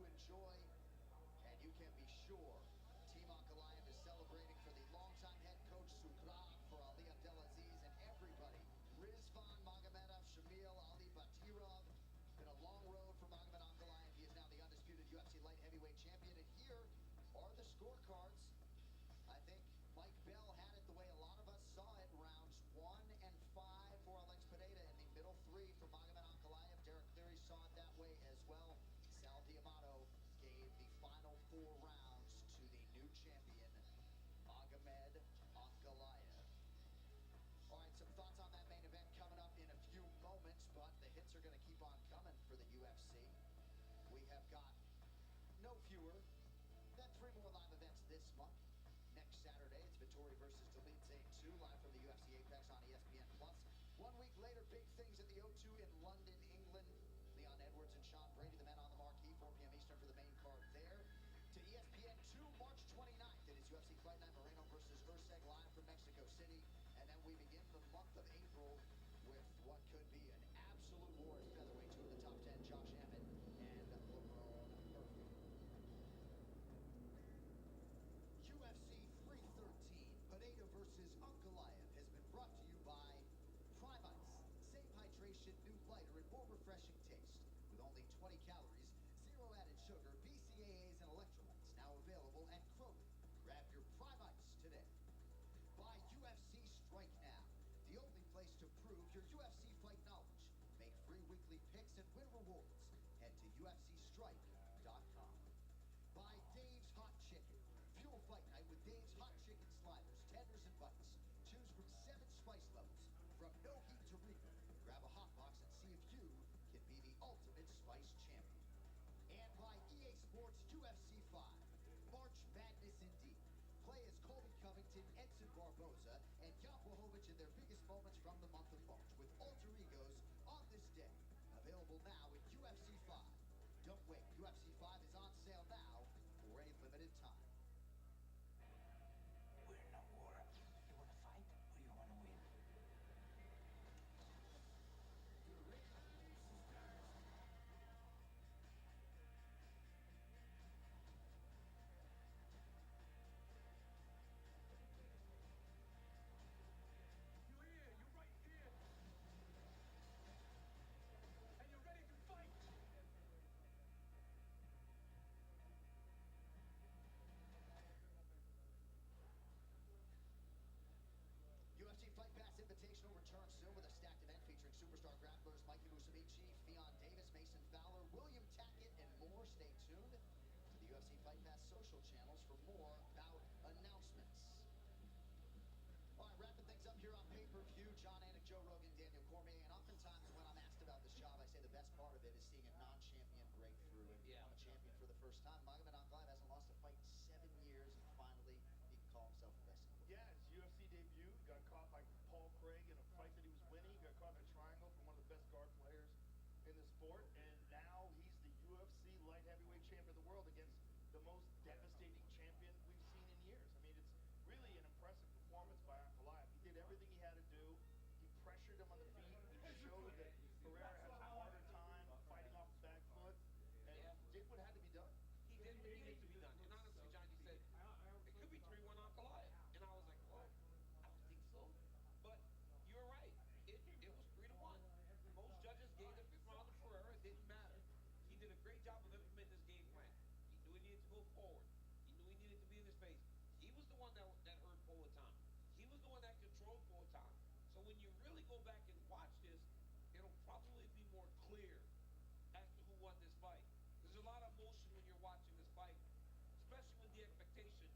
to enjoy, and you can be sure Team Ankalaev is celebrating for the longtime head coach Sukrab, for Ali Abdelaziz, and everybody. Rizvan Magomedov, Shamil Ali Batirov. Been a long road for Magomed Ankalaev. He is now the undisputed UFC light heavyweight champion, and here are the scorecards. I think Mike Bell had it the way a lot of us saw it. Rounds 1 and 5 for Alex Pereira, and the middle 3 for Magomed Ankalaev. Derek Cleary saw it that way as well. Sal Diamato gave the final 4 rounds to the new champion, Magomed Ankalaev. All right, some thoughts on that main event coming up in a few moments, but the hits are going to keep on coming for the UFC. We have got no fewer than 3 more live events this month. Next Saturday, it's Vittori versus Dolidze 2, live from the UFC Apex on ESPN+. 1 week later, big things at the O2 in London, England. Leon Edwards and Sean Brady, the men on the marquee, 4 p.m. Eastern for the main card there. To ESPN 2, March 29th, it is UFC Fight Night, Moreno versus Urseg, live from Mexico City. And then we begin the month of April with what could be an absolute war at featherweight. 2 of the top 10, Josh Emmett and Lerone Murphy. UFC 313, Pereira versus Ankalaev, has been brought to you by Prime Ice. Same hydration, new lighter, and more refreshing taste. With only 20 calories, 0 added sugar, BCAAs, and electrolytes. Now available at Kroger. Grab your Prime Ice today. By UFC Strike Now, the only place to prove your UFC fight knowledge. Make free weekly picks and win rewards. Head to UFCstrike.com. By Dave's Hot Chicken. Fuel Fight Night with Dave's Hot Chicken Sliders, tenders, and bites. Choose from 7 spice levels, from no heat to regal. Grab a hot box and see if you can be the ultimate spice champion. And by EA Sports UFC 5, March Madness indeed. Play as Colby Covington, Edson Barboza, and Jan Blachowicz in their biggest moments from the month of March, with alter egos on this day. Available now at UFC 5. Don't wait, UFC 5 is on sale now for a limited time. We're in a war. You want to fight or you want to win? UFC Fight Pass Invitational returns soon with a stacked event featuring superstar grapplers Mikey Musumeci, Fionn Davis, Mason Fowler, William Tackett, and more. Stay tuned to the UFC Fight Pass social channels for more bout announcements. All right, wrapping things up here on pay-per-view. John Anik, Joe Rogan, Daniel Cormier, and oftentimes when I'm asked about this job, I say the best part of it is seeing a non-champion break through and become a champion for the first time. Magomed Ankalaev hasn't lost a fight in 7 years, and finally he can call himself the best. Yeah, his UFC debut, got caught by Paul Craig in a fight that he was winning. He got caught in a triangle from one of the best guard players in the sport, and now he's the UFC light heavyweight champion of the world against the most devastating champion we've seen in years. I mean, it's really an impressive performance by Ankalaev. He did everything he had to do. He pressured him on the feet. He showed that Pereira has a harder time fighting off the back foot, and did what had to be done. He did what needed to be done. And honestly, John, you said it could be 3-1 Ankalaev. And I was like, well, I don't think so. But you're right. It was 3-1. Most judges gave the 5th round to Pereira. It didn't matter. He did a great job of implementing his game plan. He knew he needed to go forward. He knew he needed to be in his space. He was the one that hurt Poatan. He was the one that controlled Poatan. So when you really go back and watch this, it'll probably be more clear as to who won this fight. There's a lot of emotion when you're watching this fight, especially with the expectation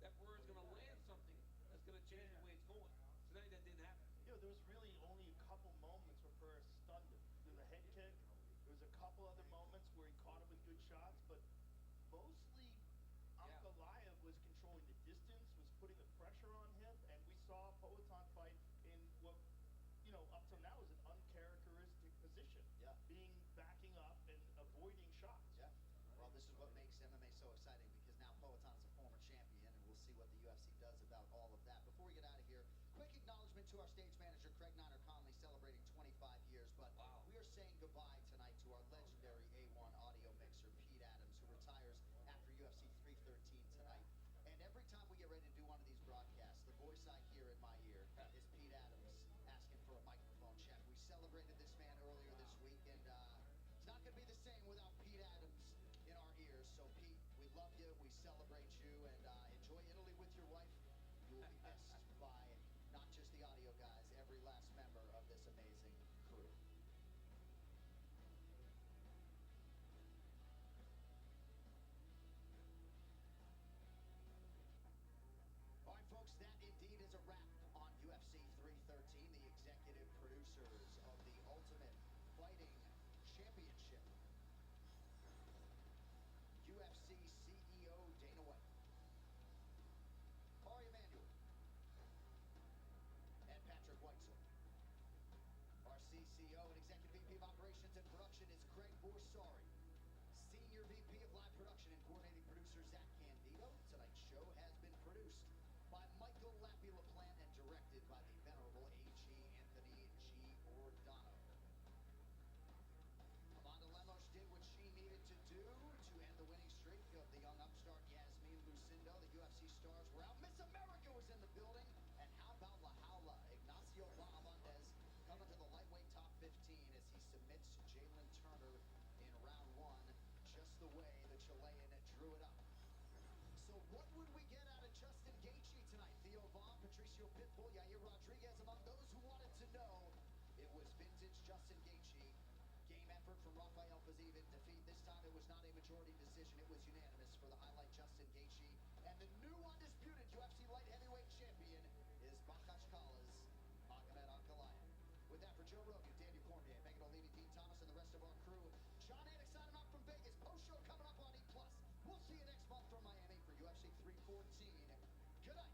that Pereira's going to land something that's going to change the way it's going. Tonight that didn't happen. You know, there was really only a couple moments where Pereira stunned him. There was a head kick. There was a couple other moments where he caught him with good shots, but mostly Ankalaev was controlling the distance, was putting the pressure on him, and we saw Poatan fight in what, you know, up till now is an uncharacteristic position. Yeah. Backing up and avoiding shots. Yeah. Well, this is what makes MMA so exciting, because now Poatan is a former champion, and we'll see what the UFC does about all of that. Before we get out of here, quick acknowledgement to our stage manager, Craig Niner-Conley, celebrating 25 years. But we are saying goodbye tonight to our legendary A1 audio mixer, Pete Adams, who retired celebrated this man earlier this week, and it's not going to be the same without Pete Adams in our ears. So, Pete, we love you, we celebrate you, and enjoy Italy with your wife. You will be missed by not just the audio guys, every last member of this amazing crew. All right, folks, that indeed is a wrap on UFC 313, the executive producers of the Ultimate Fighting Championship. UFC CEO Dana White, Ari Emanuel, and Patrick Weitzel. Our CCO and Executive VP of Operations and Production is Craig Borsari. Senior VP of Live Production and Coordinating Producer Zach Candido. Tonight's show has been produced by Michael LaPlante and directed by the venerable A.G. Anthony G. Ordano. Amanda Lemos did what she needed to do to end the winning streak of the young upstart Yasmin Lucindo. The UFC stars were out. Miss America was in the building. And how about La Jaula? Ignacio Bahamondes coming to the lightweight top 15 as he submits Jalen Turner in round one, just the way the Chilean drew it up. So what would we get out of Justin Gaethje tonight? Theo Vaughn, Patricio Pitbull, Yair Rodriguez, among those who wanted to know. It was vintage Justin Gaethje. Game effort from Rafael Fiziev in defeat. This time it was not a majority decision. It was unanimous for the highlight Justin Gaethje. And the new undisputed UFC light heavyweight champion is Makashkala's Magomed Ankalaev. With that, for Joe Rogan, Daniel Cormier, Megan O'Leary, Dean Thomas, and the rest of our crew, Sean Anik signing off from Vegas. Post-show coming up on E+. We'll see you next month from Miami for UFC 314. Good night.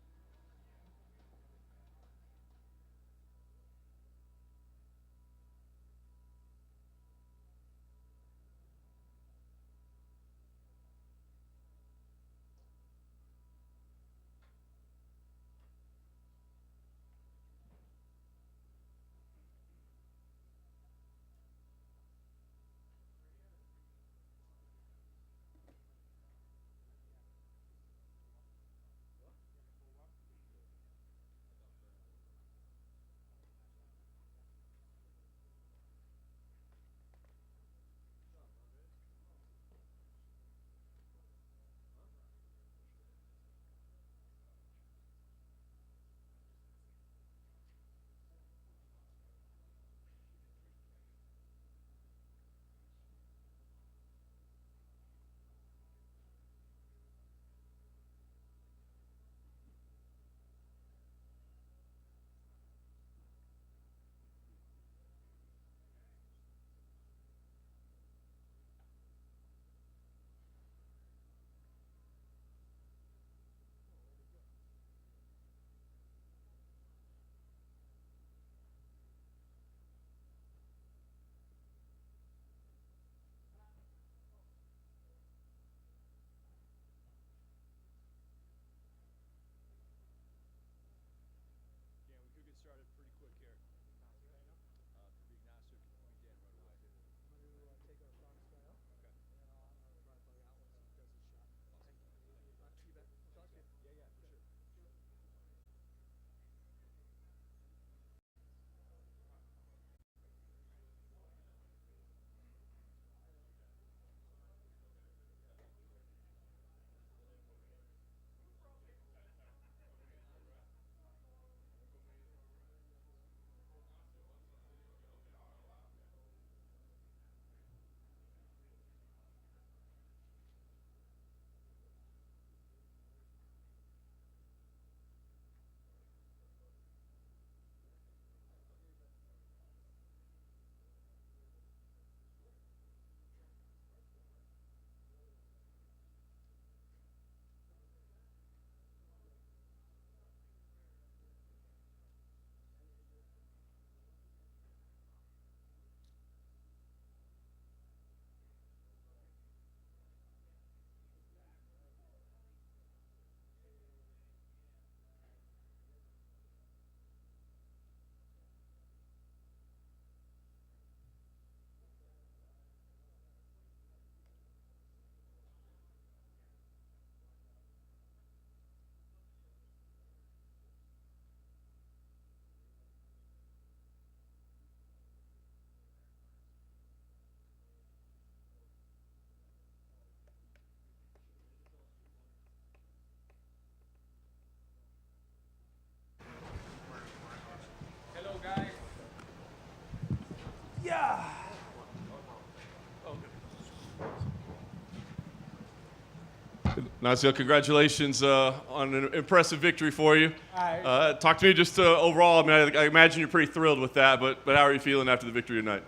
Ignacio, congratulations on an impressive victory for you. Talk to me just overall. I mean, I imagine you're pretty thrilled with that, but how are you feeling after the victory tonight?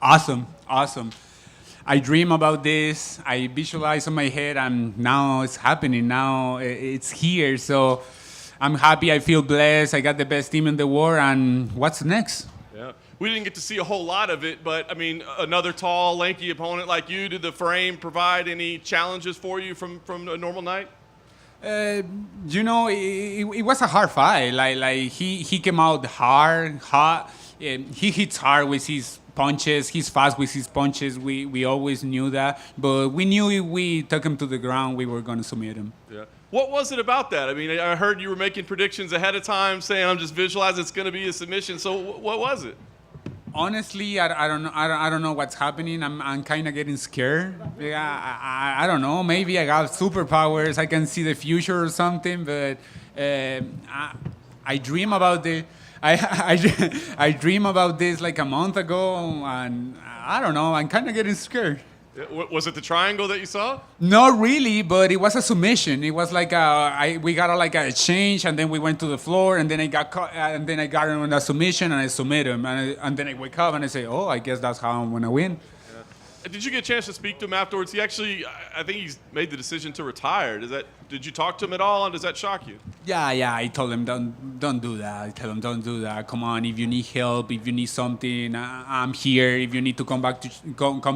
Awesome. I dream about this. I visualize in my head, and now it's happening. Now it's here. So I'm happy. I feel blessed. I got the best team in the world. And what's next? Yeah. We didn't get to see a whole lot of it, but I mean, another tall, lanky opponent like you, did the frame provide any challenges for you from a normal night? It was a hard fight. Like he came out hot. He hits hard with his punches. He's fast with his punches. We always knew that, but we knew if we took him to the ground, we were going to submit him. Yeah. What was it about that? I mean, I heard you were making predictions ahead of time, saying I'm just visualizing it's going to be a submission. So what was it? Honestly, I don't know what's happening. I'm kind of getting scared. I don't know. Maybe I got superpowers. I can see the future or something. But I dream about the. I dream about this like a month ago, and I don't know. I'm kind of getting scared. Was it the triangle that you saw? Not really, but it was a submission. It was like we got a exchange, and then we went to the floor, and then I got caught, and then I got him on a submission, and I submit him, and then I wake up and I say, oh, I guess that's how I'm gonna win. Yeah. Did you get a chance to speak to him afterwards? He actually, I think he's made the decision to retire. Did you talk to him at all, and does that shock you? Yeah. I told him don't do that. I tell him don't do that. Come on, if you need help, if you need something, I'm here. If you need to come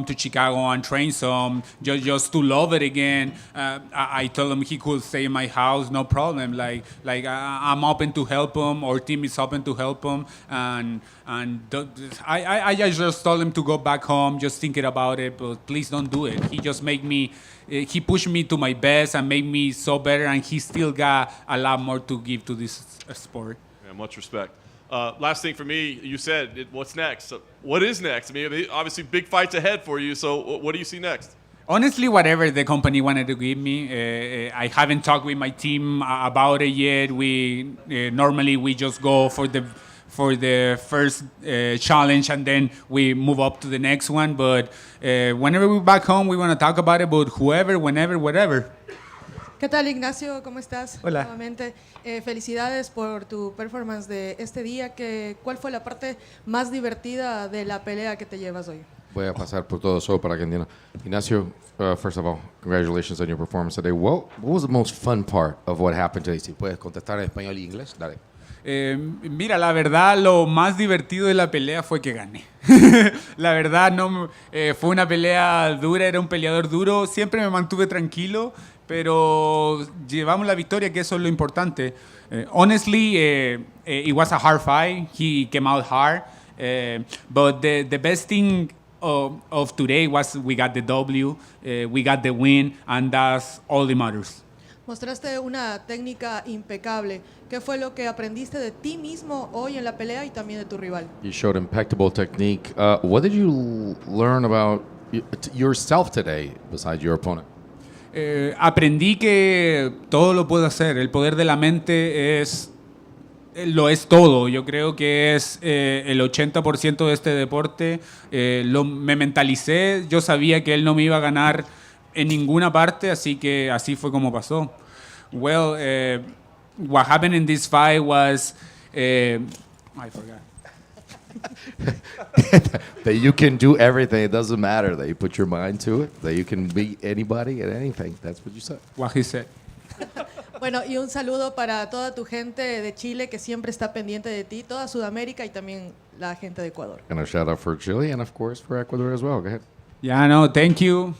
to Chicago and train some, just to love it again. I told him he could stay in my house, no problem. Like I'm open to help him. Our team is open to help him, and I just told him to go back home, just thinking about it. But please don't do it. He just made me. He pushed me to my best and made me so better, and he still got a lot more to give to this sport. Yeah, much respect. Last thing for me, you said, what's next? So what is next? I mean, obviously big fights ahead for you, so what do you see next? Honestly, whatever the company wanted to give me, I haven't talked with my team about it yet. We normally we just go for the first challenge, and then we move up to the next one. But whenever we're back home, we want to talk about it. But whoever, whenever, whatever. ¿Qué tal, Ignacio? ¿Cómo estás? Hola. Nuevamente, felicidades por tu performance de este día. ¿Cuál fue la parte más divertida de la pelea que te llevas hoy? Voy a pasar por todo eso para que entienda. Ignacio, first of all, congratulations on your performance today. What was the most fun part of what happened today? Si puedes contestar en español y inglés, dale. Mira, la verdad, lo más divertido de la pelea fue que gané. La verdad, fue una pelea dura, era un peleador duro. Siempre me mantuve tranquilo, pero llevamos la victoria, que eso es lo importante. Honestly, it was a hard fight. He came out hard. But the best thing of today was we got the W, we got the win, and that's all that matters. Mostraste una técnica impecable. ¿Qué fue lo que aprendiste de ti mismo hoy en la pelea y también de tu rival? You showed impeccable technique. What did you learn about yourself today besides your opponent? Aprendí que todo lo puedo hacer. El poder de la mente lo es todo. Yo creo que es el 80% de este deporte. Me mentalicé. Yo sabía que él no me iba a ganar en ninguna parte, así que así fue como pasó. Well, what happened in this fight was I forgot. That you can do everything. It doesn't matter. That you put your mind to it. That you can beat anybody at anything. That's what you said. What he said. Bueno, y un saludo para toda tu gente de Chile que siempre está pendiente de ti, toda Sudamérica y también la gente de Ecuador. And a shout out for Chile and of course for Ecuador as well. Go ahead. Yeah, no, thank you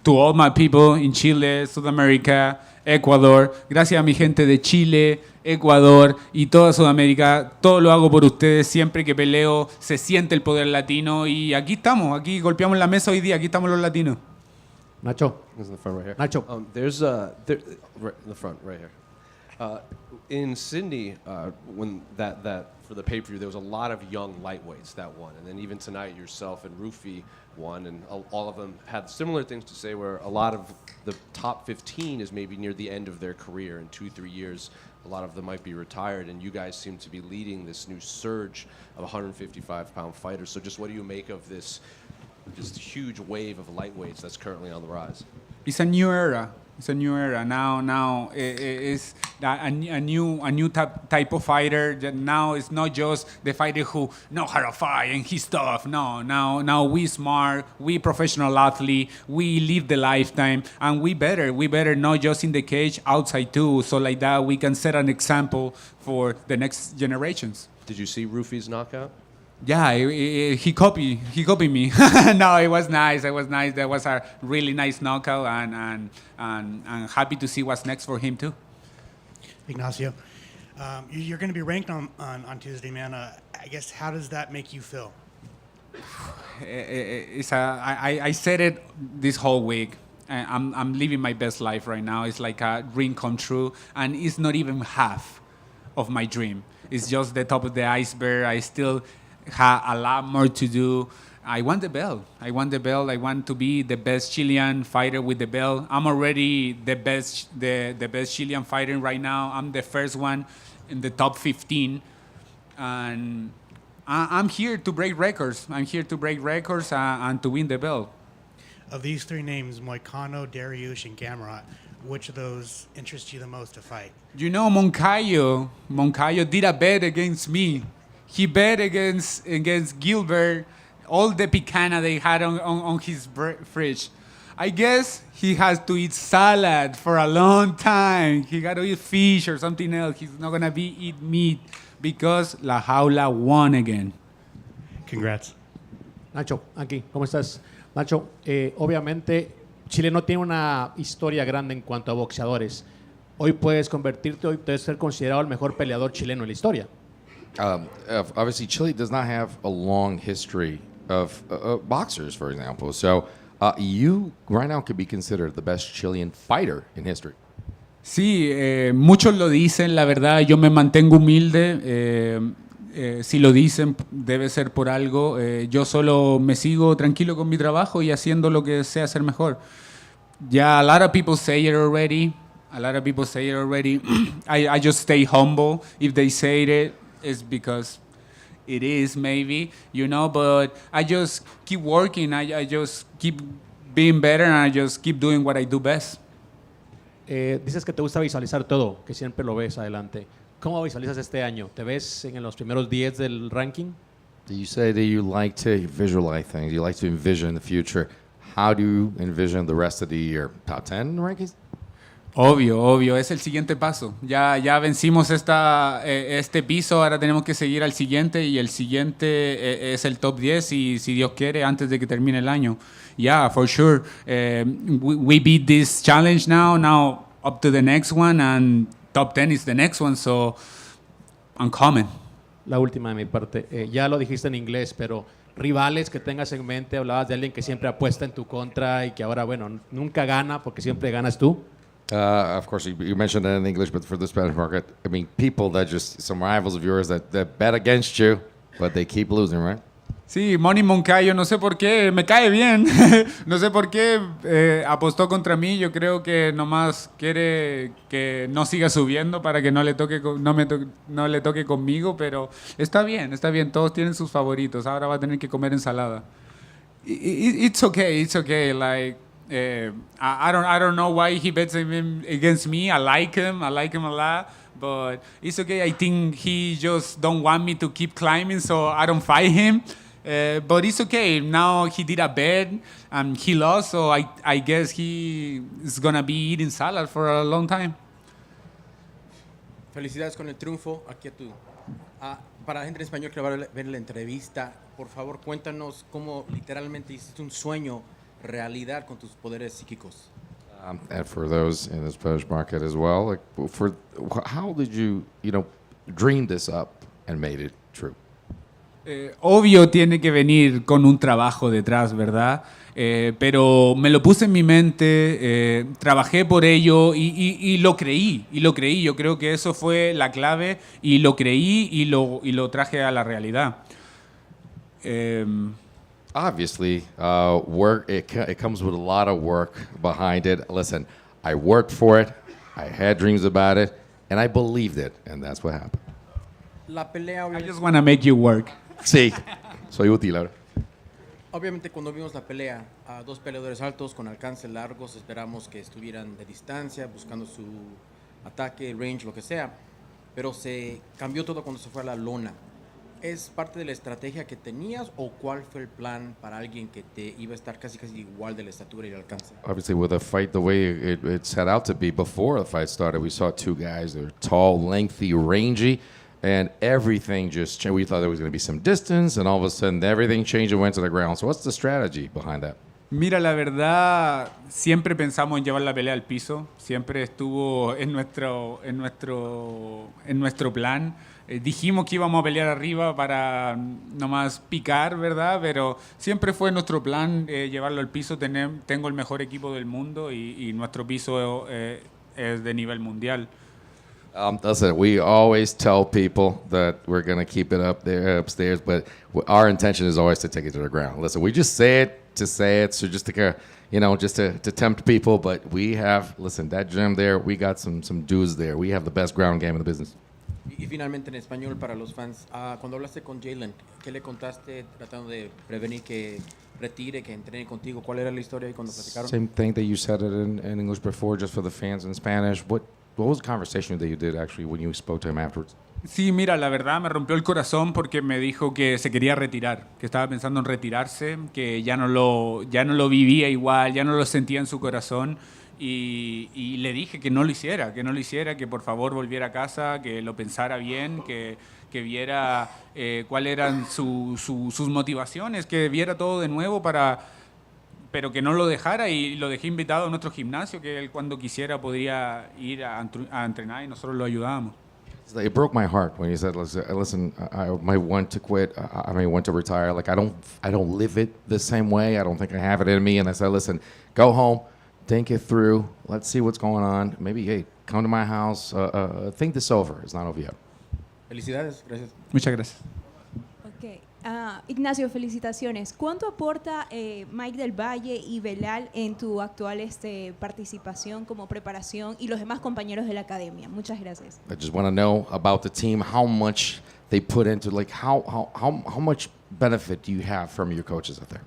to all my people in Chile, South America, Ecuador. Gracias a mi gente de Chile, Ecuador y toda Sudamérica. Todo lo hago por ustedes. Siempre que peleo se siente el poder latino y aquí estamos, aquí golpeamos la mesa hoy día, aquí estamos los latinos. Nacho, this is in the front right here. Nacho, there's right in the front right here. In Sydney, when that for the pay-per-view, there was a lot of young lightweights that won, and then even tonight, yourself and Rufi won, and all of them had similar things to say. Where a lot of the top 15 is maybe near the end of their career in 2-3 years. A lot of them might be retired, and you guys seem to be leading this new surge of 155-pound fighters. So, just what do you make of this huge wave of lightweights that's currently on the rise? It's a new era. It's a new era now. It's a new type of fighter. Now it's not just the fighter who know how to fight and he's tough. No, now we smart, we professional athlete, we live the lifetime, and we better not just in the cage, outside too. So like that we can set an example for the next generations. Did you see Rufi's knockout? Yeah, he copied me. No, it was nice. That was a really nice knockout, and happy to see what's next for him too. Ignacio, you're going to be ranked on Tuesday, man. I guess, how does that make you feel? I said it this whole week. I'm living my best life right now. It's like a dream come true, and it's not even half of my dream. It's just the top of the iceberg. I still have a lot more to do. I want the belt. I want to be the best Chilean fighter with the belt. I'm already the best Chilean fighter right now. I'm the first one in the top 15, and I'm here to break records. I'm here to break records and to win the belt. Of these three names, Moicano, Dariush, and Gamrot, which of those interests you the most to fight? You know, Moncayo did a bet against me. He bet against Gilbert, all the picana they had on his fridge. I guess he has to eat salad for a long time. He got to eat fish or something else. He's not going to eat meat because La Jaula won again. Congrats. Nacho, aquí, ¿cómo estás? Nacho, obviamente Chile no tiene una historia grande en cuanto a boxeadores. Hoy puedes ser considerado el mejor peleador chileno en la historia. Obviously, Chile does not have a long history of boxers, for example. So you right now could be considered the best Chilean fighter in history. Sí, muchos lo dicen, la verdad, yo me mantengo humilde. Si lo dicen, debe ser por algo. Yo solo me sigo tranquilo con mi trabajo y haciendo lo que sé hacer mejor. Yeah, a lot of people say it already. I just stay humble. If they say it, it's because it is, maybe, but I just keep working. I just keep being better, and I just keep doing what I do best. Dices que te gusta visualizar todo, que siempre lo ves adelante. ¿Cómo visualizas este año? ¿Te ves en los primeros 10 del ranking? You say that you like to visualize things. You like to envision the future. How do you envision the rest of the year? Top 10 in the rankings? Obvio, es el siguiente paso. Ya vencimos este piso, ahora tenemos que seguir al siguiente, y el siguiente es el top 10, y si Dios quiere, antes de que termine el año. Yeah, for sure. We beat this challenge now up to the next one, and top 10 is the next one, so I'm coming. La última de mi parte. Ya lo dijiste en inglés, pero rivales que tengas en mente, hablabas de alguien que siempre apuesta en tu contra y que ahora, nunca gana porque siempre ganas tú. Of course, you mentioned that in English, but for the Spanish market, I mean, people that some rivals of yours that bet against you, but they keep losing, right? Sí, Moni Moncayo, no sé por qué, me cae bien. No sé por qué apostó contra mí. Yo creo que nomás quiere que no siga subiendo para que no le toque conmigo, pero está bien. Todos tienen sus favoritos. Ahora va a tener que comer ensalada. It's okay. Like, I don't know why he bets against me. I like him a lot, but it's okay. I think he just don't want me to keep climbing, so I don't fight him. But it's okay. Now he did a bet and he lost, so I guess he is gonna be eating salad for a long time. Felicidades con el triunfo. Aquí a tu. Para la gente en español que va a ver la entrevista, por favor, cuéntanos cómo literalmente hiciste un sueño realidad con tus poderes psíquicos. And for those in the Spanish market as well, like, how did you dream this up and made it true? Obvio tiene que venir con un trabajo detrás, ¿verdad? Pero me lo puse en mi mente, trabajé por ello y lo creí. Yo creo que eso fue la clave, y lo creí y lo traje a la realidad. Obviously, work. It comes with a lot of work behind it. Listen, I worked for it. I had dreams about it, and I believed it, and that's what happened. La pelea. I just want to make you work. Sí, soy útil ahora. Obviamente cuando vimos la pelea, a dos peleadores altos con alcances largos, esperamos que estuvieran de distancia, buscando su ataque, range, lo que sea, pero se cambió todo cuando se fue a la lona. ¿Es parte de la estrategia que tenías o cuál fue el plan para alguien que te iba a estar casi igual de la estatura y el alcance? Obviously, with a fight the way it set out to be before the fight started, we saw two guys that were tall, lengthy, rangy, and everything just changed. We thought there was going to be some distance, and all of a sudden everything changed and went to the ground. So what's the strategy behind that? Mira, la verdad, siempre pensamos en llevar la pelea al piso, siempre estuvo en nuestro plan. Dijimos que íbamos a pelear arriba para nomás picar, ¿verdad? Pero siempre fue nuestro plan llevarlo al piso. Tengo el mejor equipo del mundo y nuestro piso es de nivel mundial. Listen, we always tell people that we're going to keep it up there upstairs, but our intention is always to take it to the ground. Listen, we just say it to say it, so just to, just to tempt people, but we have, listen, that gym there, we got some dudes there. We have the best ground game in the business. Y finalmente en español para los fans, cuando hablaste con Jalen, ¿qué le contaste tratando de prevenir que retire, que entrene contigo? ¿Cuál era la historia ahí cuando platicaron? Same thing that you said it in English before, just for the fans in Spanish. What was the conversation that you did actually when you spoke to him afterwards? Sí, mira, la verdad me rompió el corazón porque me dijo que se quería retirar, que estaba pensando en retirarse, que ya no lo vivía igual, ya no lo sentía en su corazón. Y le dije que no lo hiciera, que por favor volviera a casa, que lo pensara bien, que viera cuáles eran sus motivaciones, que viera todo de nuevo pero que no lo dejara, y lo dejé invitado a nuestro gimnasio, que él cuando quisiera podría ir a entrenar y nosotros lo ayudábamos. It broke my heart when he said, "Listen, I might want to quit. I may want to retire. Like I don't live it the same way. I don't think I have it in me." And I said, "Listen, go home. Think it through. Let's see what's going on. Maybe, hey, come to my house. Think this over. It's not over yet." Felicidades, gracias. Muchas gracias. Ok. Ignacio, felicitaciones. ¿Cuánto aporta Mike del Valle y Belal en tu actual participación como preparación y los demás compañeros de la academia? Muchas gracias. I just want to know about the team, how much they put into, like how much benefit do you have from your coaches out there?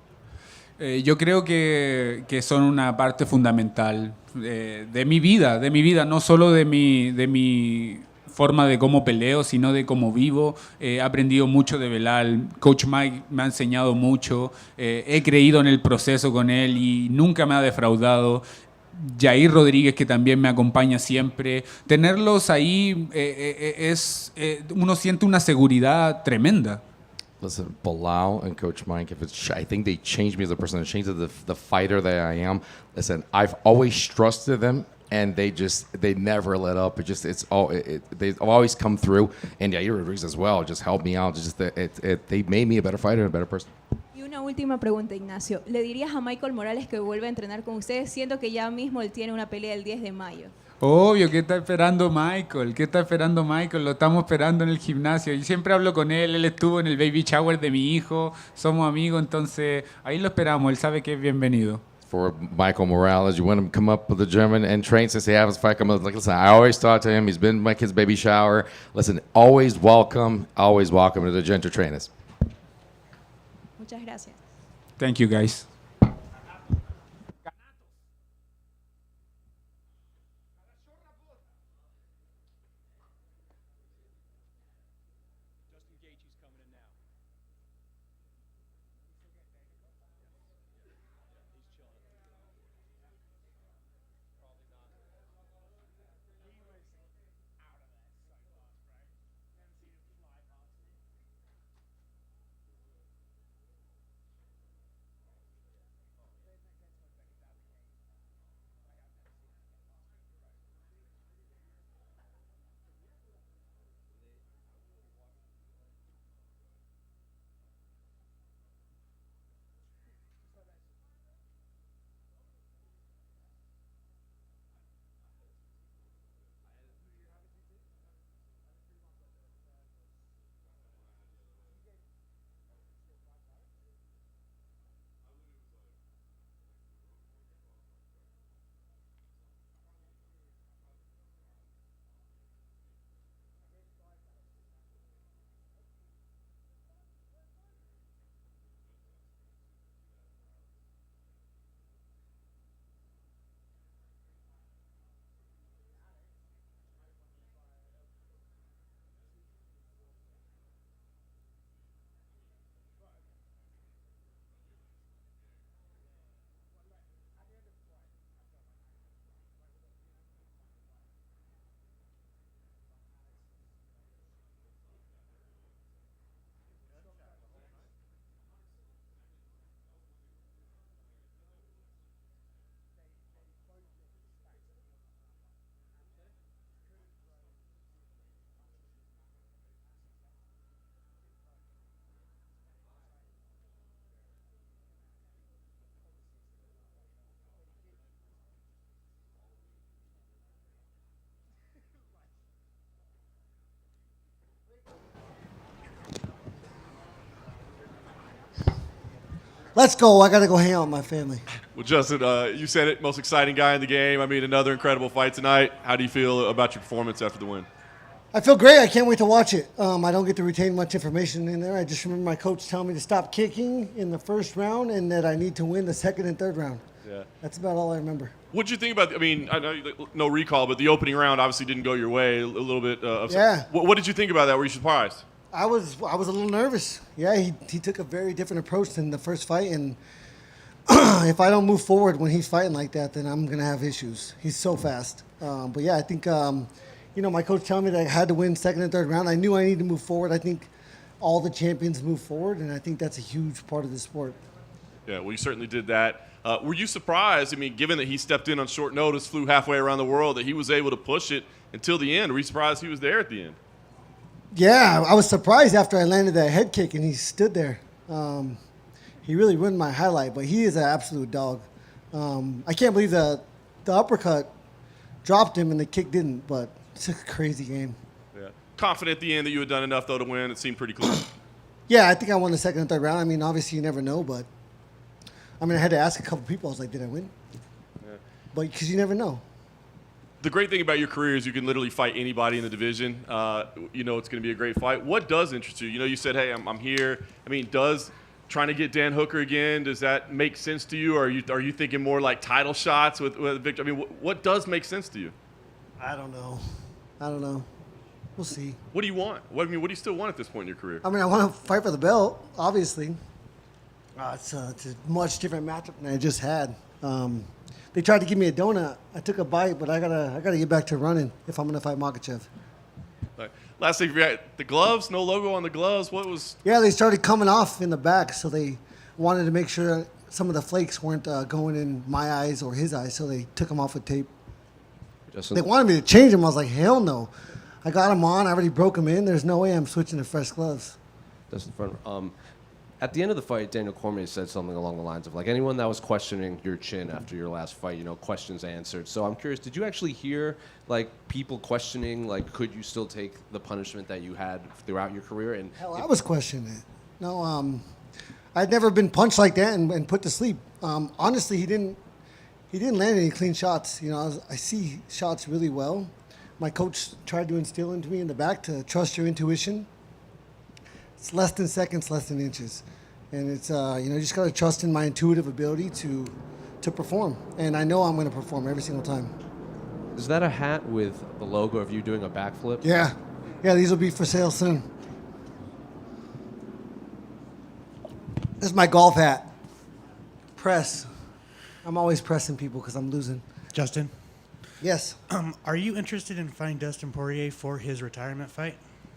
Yo creo que son una parte fundamental de mi vida, no solo de mi forma de cómo peleo, sino de cómo vivo. He aprendido mucho de Belal. Coach Mike me ha enseñado mucho. He creído en el proceso con él y nunca me ha defraudado. Jair Rodríguez, que también me acompaña siempre. Tenerlos ahí uno siente una seguridad tremenda. Listen, Bilal and Coach Mike, I think they changed me as a person. They changed the fighter that I am. Listen, I've always trusted them, and they never let up. They've always come through. And Yair Rodriguez as well just helped me out. They made me a better fighter and a better person. Y una última pregunta, Ignacio. ¿Le dirías a Michael Morales que vuelva a entrenar con ustedes, siendo que ya mismo él tiene una pelea el 10 de mayo? Obvio, ¿qué está esperando Michael? Lo estamos esperando en el gimnasio. Yo siempre hablo con él estuvo en el baby shower de mi hijo, somos amigos, entonces ahí lo esperamos, él sabe que es bienvenido. For Michael Morales, you want him to come up with the German and train since he has his fight. Like, listen, I always talk to him. He's been in my kid's baby shower. Listen, always welcome to the Genter Trainers. Muchas gracias. Thank you, guys. let's go. I got to go hang out with my family. Well, Justin, you said it, most exciting guy in the game. I mean, another incredible fight tonight. How do you feel about your performance after the win? I feel great. I can't wait to watch it. I don't get to retain much information in there. I just remember my coach telling me to stop kicking in the first round and that I need to win the second and third round. Yeah. That's about all I remember. What did you think about, I mean, I know no recall, but the opening round obviously didn't go your way, a little bit. Yeah. What did you think about that? Were you surprised? I was a little nervous. Yeah, he took a very different approach than the first fight, and if I don't move forward when he's fighting like that, then I'm going to have issues. He's so fast. But yeah, I think, my coach telling me that I had to win second and third round. I knew I needed to move forward. I think all the champions move forward, and I think that's a huge part of the sport. Yeah, well, you certainly did that. Were you surprised, I mean, given that he stepped in on short notice, flew halfway around the world, that he was able to push it until the end? Were you surprised he was there at the end? Yeah, I was surprised after I landed that head kick and he stood there. He really ruined my highlight, but he is an absolute dog. I can't believe the uppercut dropped him and the kick didn't, but it's a crazy game. Yeah. Confident at the end that you had done enough, though, to win. It seemed pretty clear. Yeah, I think I won the second and third round. I mean, obviously you never know, but I had to ask a couple people. I was like, did I win? Yeah. But because you never know. The great thing about your career is you can literally fight anybody in the division. You know it's going to be a great fight. What does interest you? You know, you said, hey, I'm here. I mean, does trying to get Dan Hooker again, does that make sense to you? Or are you thinking more like title shots with Victor? I mean, what does make sense to you? I don't know. We'll see. What do you want? What do you still want at this point in your career? I want to fight for the belt, obviously. It's a much different matchup than I just had. They tried to give me a donut. I took a bite, but I gotta get back to running if I'm gonna fight Makhachev. Right. Last thing, the gloves, no logo on the gloves. What was? Yeah, they started coming off in the back, so they wanted to make sure some of the flakes weren't going in my eyes or his eyes, so they took them off with tape. They wanted me to change them. I was like, hell no. I got them on. I already broke them in. There's no way I'm switching to fresh gloves. That's the front. At the end of the fight, Daniel Cormier said something along the lines of, like, anyone that was questioning your chin after your last fight, questions answered. So I'm curious, did you actually hear, like, people questioning, like, could you still take the punishment that you had throughout your career? And hell, I was questioning it. No, I'd never been punched like that and put to sleep. Honestly, he didn't land any clean shots. I see shots really well. My coach tried to instill into me in the back to trust your intuition. It's less than seconds, less than inches. And it's, you just got to trust in my intuitive ability to perform. And I know I'm going to perform every single time. Is that a hat with the logo of you doing a backflip? Yeah. Yeah, these will be for sale soon. This is my golf hat. Press. I'm always pressing people because I'm losing. Justin? Yes. Are you interested in fighting Dustin Poirier for his retirement fight?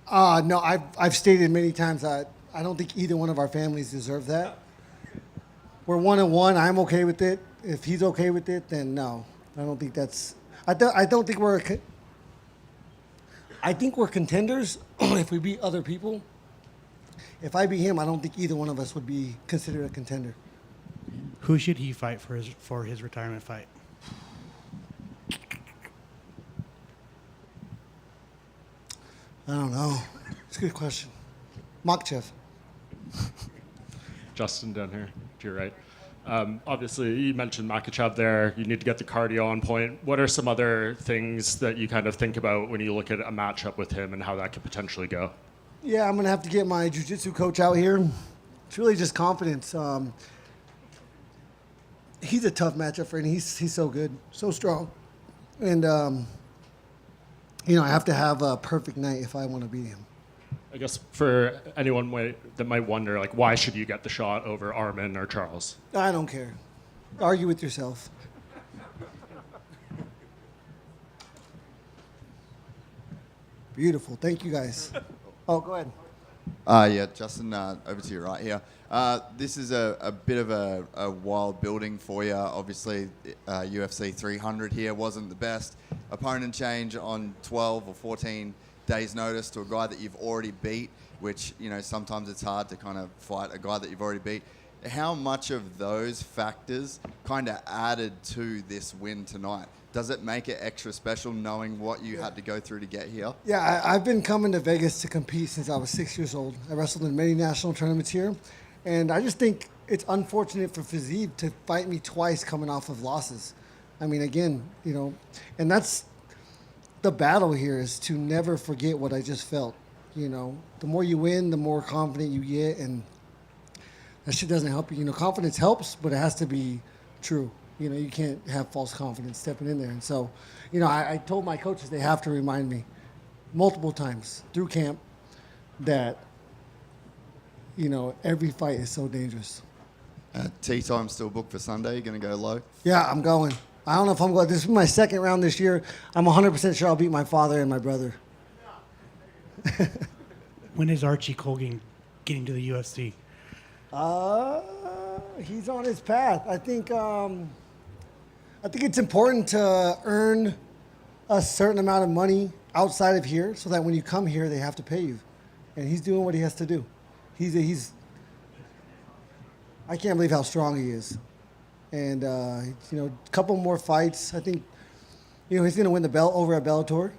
No, I've stated many times that I don't think either one of our families deserve that. We're 1-1. I'm okay with it. If he's okay with it, then no. I don't think that's. I don't think we're. I think we're contenders if we beat other people. If I beat him, I don't think either one of us would be considered a contender. Who should he fight for his retirement fight? I don't know. It's a good question. Makhachev. Justin down here, to your right. Obviously, you mentioned Makhachev there. You need to get the cardio on point. What are some other things that you kind of think about when you look at a matchup with him and how that could potentially go? Yeah, I'm going to have to get my jiu-jitsu coach out here. It's really just confidence. He's a tough matchup for him. He's so good, so strong. And, I have to have a perfect night if I want to beat him. I guess for anyone that might wonder, like, why should you get the shot over Armin or Charles? I don't care. Argue with yourself. Beautiful. Thank you, guys. Oh, go ahead. Yeah, Justin, over to your right here. This is a bit of a wild building for you. Obviously, UFC 300 here wasn't the best. Opponent change on 12 or 14 days' notice to a guy that you've already beat, which, sometimes it's hard to kind of fight a guy that you've already beat. How much of those factors kind of added to this win tonight? Does it make it extra special knowing what you had to go through to get here? Yeah, I've been coming to Vegas to compete since I was 6 years old. I wrestled in many national tournaments here. And I just think it's unfortunate for Fiziev to fight me twice coming off of losses. I mean, again, and that's the battle here, is to never forget what I just felt. The more you win, the more confident you get, and that shit doesn't help you. Confidence helps, but it has to be true. You can't have false confidence stepping in there. And so, I told my coaches they have to remind me multiple times through camp that, every fight is so dangerous. Tea time still booked for Sunday. You're going to go low? Yeah, I'm going. I don't know if I'm going. This is my second round this year. I'm 100% sure I'll beat my father and my brother. When is Archie Colgan getting to the UFC? He's on his path. I think it's important to earn a certain amount of money outside of here, so that when you come here, they have to pay you. And he's doing what he has to do. I can't believe how strong he is. And, a couple more fights. I think, he's going to win the belt over at Bellator.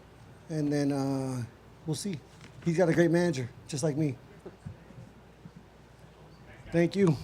And then we'll see. He's got a great manager, just like me. Thank you.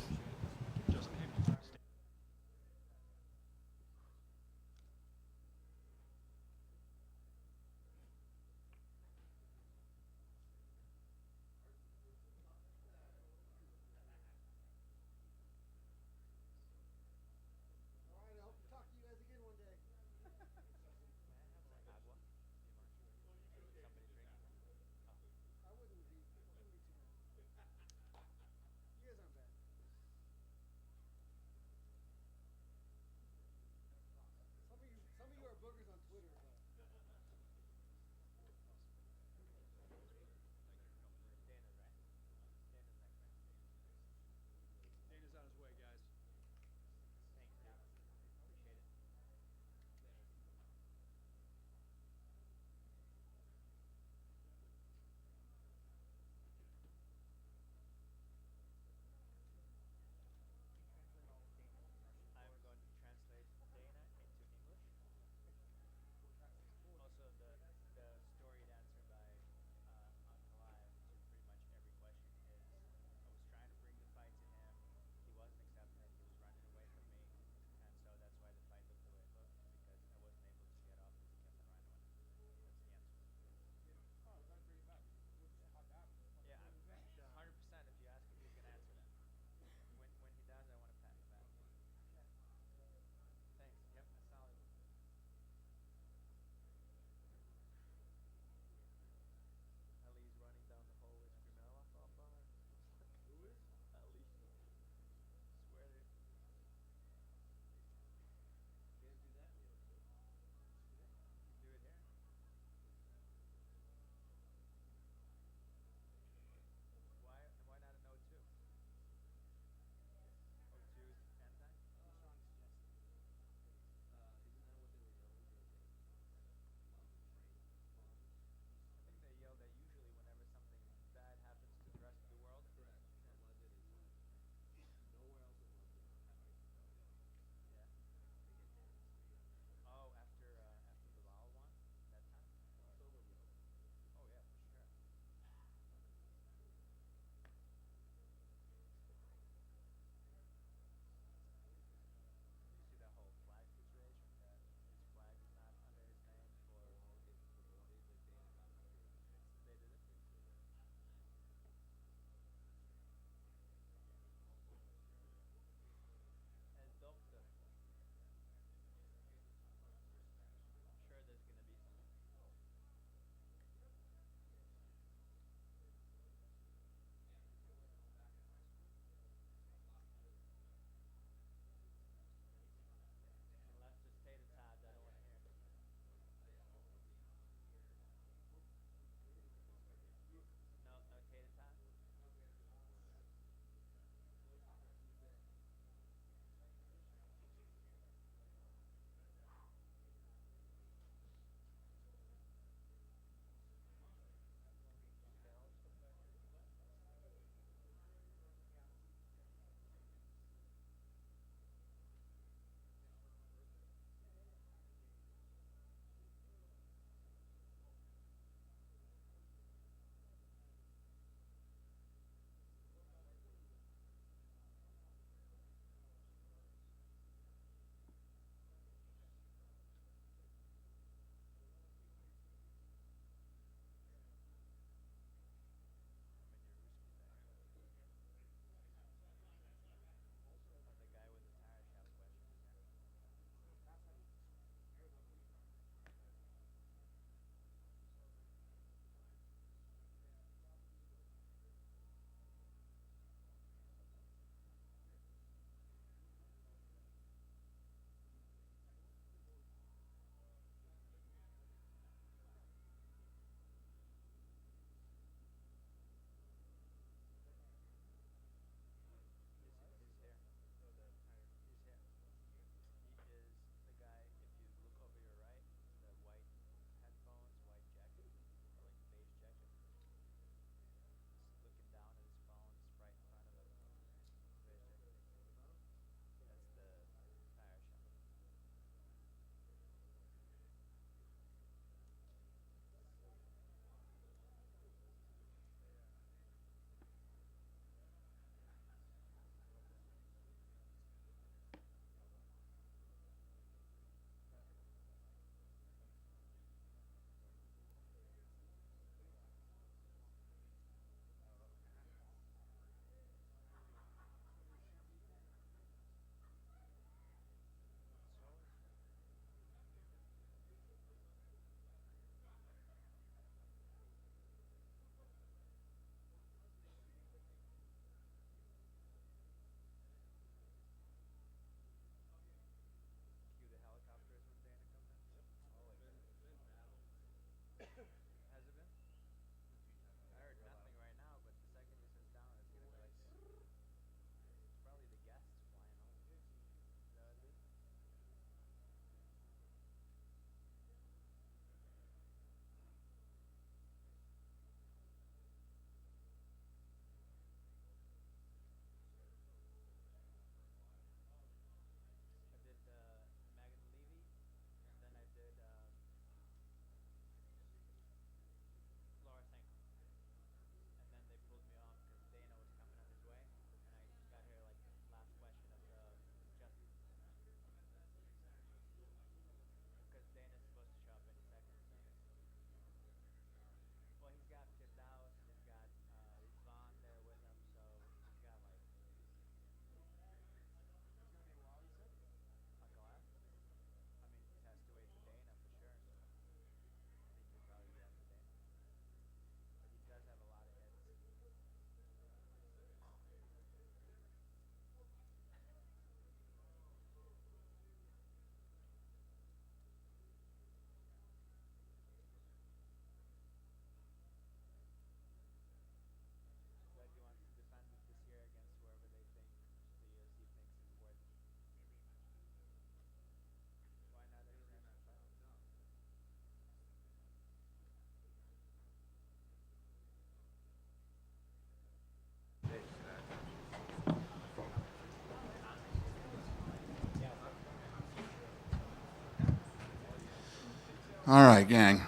All right, gang.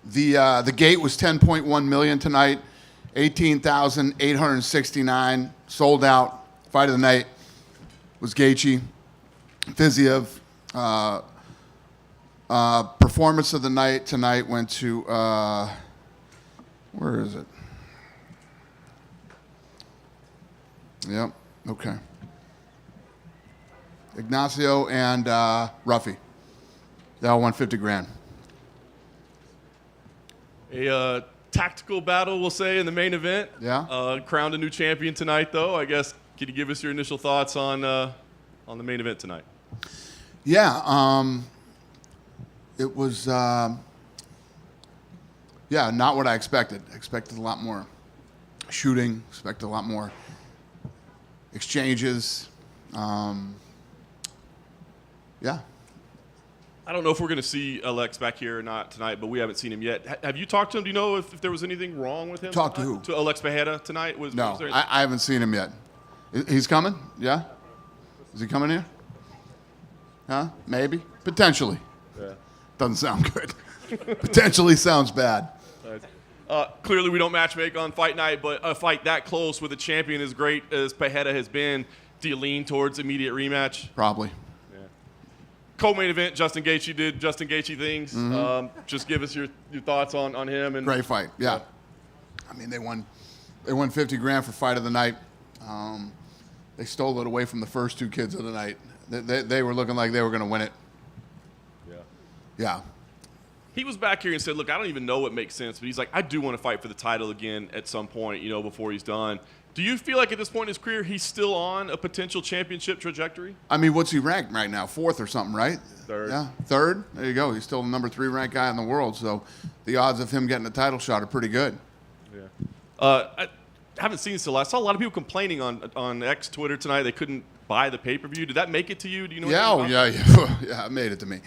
The gate was 10.1 million tonight, 18,869 sold out. Fight of the night was Gaethje, Fiziev. Performance of the night tonight went to where is it? Yep. Okay. Ignacio and Ruffy. They all won 50 grand. A tactical battle, we'll say, in the main event. Yeah. Crowned a new champion tonight, though. I guess, could you give us your initial thoughts on the main event tonight? Yeah. It was, not what I expected. I expected a lot more shooting, expected a lot more exchanges. Yeah. I don't know if we're going to see Alex back here or not tonight, but we haven't seen him yet. Have you talked to him? Do you know if there was anything wrong with him? Talk to who? To Alex Pereira tonight? No, was there I haven't seen him yet. He's coming? Yeah? Is he coming here? Huh? Maybe? Potentially. Yeah. Doesn't sound good. Potentially sounds bad. Clearly, we don't matchmake on fight night, but a fight that close with a champion as great as Pereira has been, do you lean towards immediate rematch? Probably. Yeah. Co-main event, Justin Gaethje did Justin Gaethje things. Mhm. Just give us your thoughts on him. And Great fight, yeah. I mean, they won 50 grand for fight of the night. They stole it away from the first two kids of the night. They were looking like they were going to win it. Yeah. Yeah. He was back here and said, look, I don't even know what makes sense, but he's like, I do want to fight for the title again at some point, before he's done. Do you feel like at this point in his career, he's still on a potential championship trajectory? I mean, what's he ranked right now? 4th or something, right? 3rd. Yeah, 3rd. There you go. He's still the number 3 ranked guy in the world, so the odds of him getting a title shot are pretty good. Yeah. I haven't seen this till I saw a lot of people complaining on X Twitter tonight they couldn't buy the pay-per-view. Did that make it to you? Do you know? Yeah, yeah, it made it to me.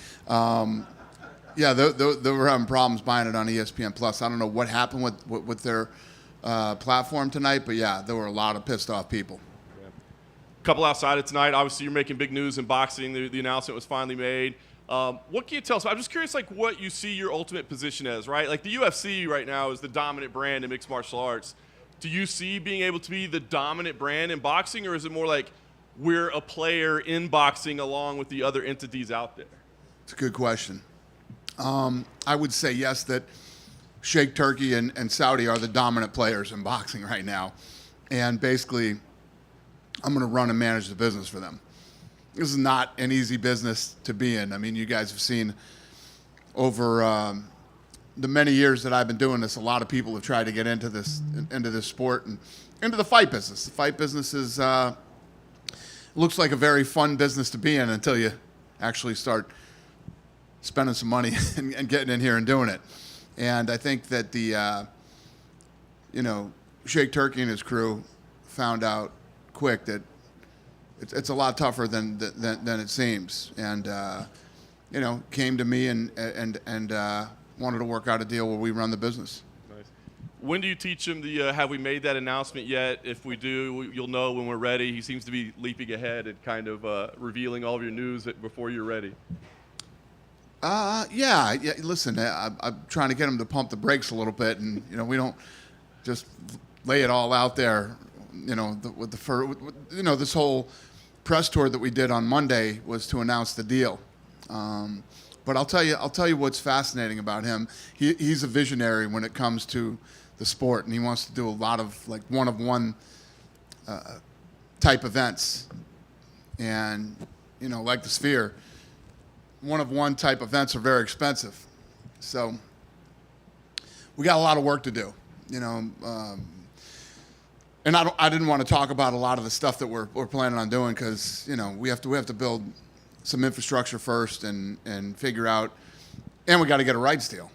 Yeah, they were having problems buying it on ESPN Plus. I don't know what happened with their platform tonight, but yeah, there were a lot of pissed off people. Couple outside of tonight. Obviously, you're making big news in boxing. The announcement was finally made. What can you tell us? I'm just curious, like, what you see your ultimate position as, right? Like, the UFC right now is the dominant brand in mixed martial arts. Do you see being able to be the dominant brand in boxing, or is it more like we're a player in boxing along with the other entities out there? It's a good question. I would say yes, that Sheikh Turkey and Saudi are the dominant players in boxing right now. And basically, I'm going to run and manage the business for them. This is not an easy business to be in. I mean, you guys have seen over the many years that I've been doing this, a lot of people have tried to get into this sport and into the fight business. The fight business is looks like a very fun business to be in until you actually start spending some money and getting in here and doing it. And I think that Sheikh Turkey and his crew found out quick that it's a lot tougher than it seems. And came to me and wanted to work out a deal where we run the business. Nice. When do you teach him have we made that announcement yet? If we do, you'll know when we're ready. He seems to be leaping ahead and kind of revealing all of your news before you're ready. Yeah. Listen, I'm trying to get him to pump the brakes a little bit, and we don't just lay it all out there. This whole press tour that we did on Monday was to announce the deal. But I'll tell you what's fascinating about him. He's a visionary when it comes to the sport, and he wants to do a lot of like one-of-one type events, and like the Sphere. One-of-one type events are very expensive, so we got a lot of work to do, and I didn't want to talk about a lot of the stuff that we're planning on doing because we have to build some infrastructure first and figure out, and we got to get a rights deal.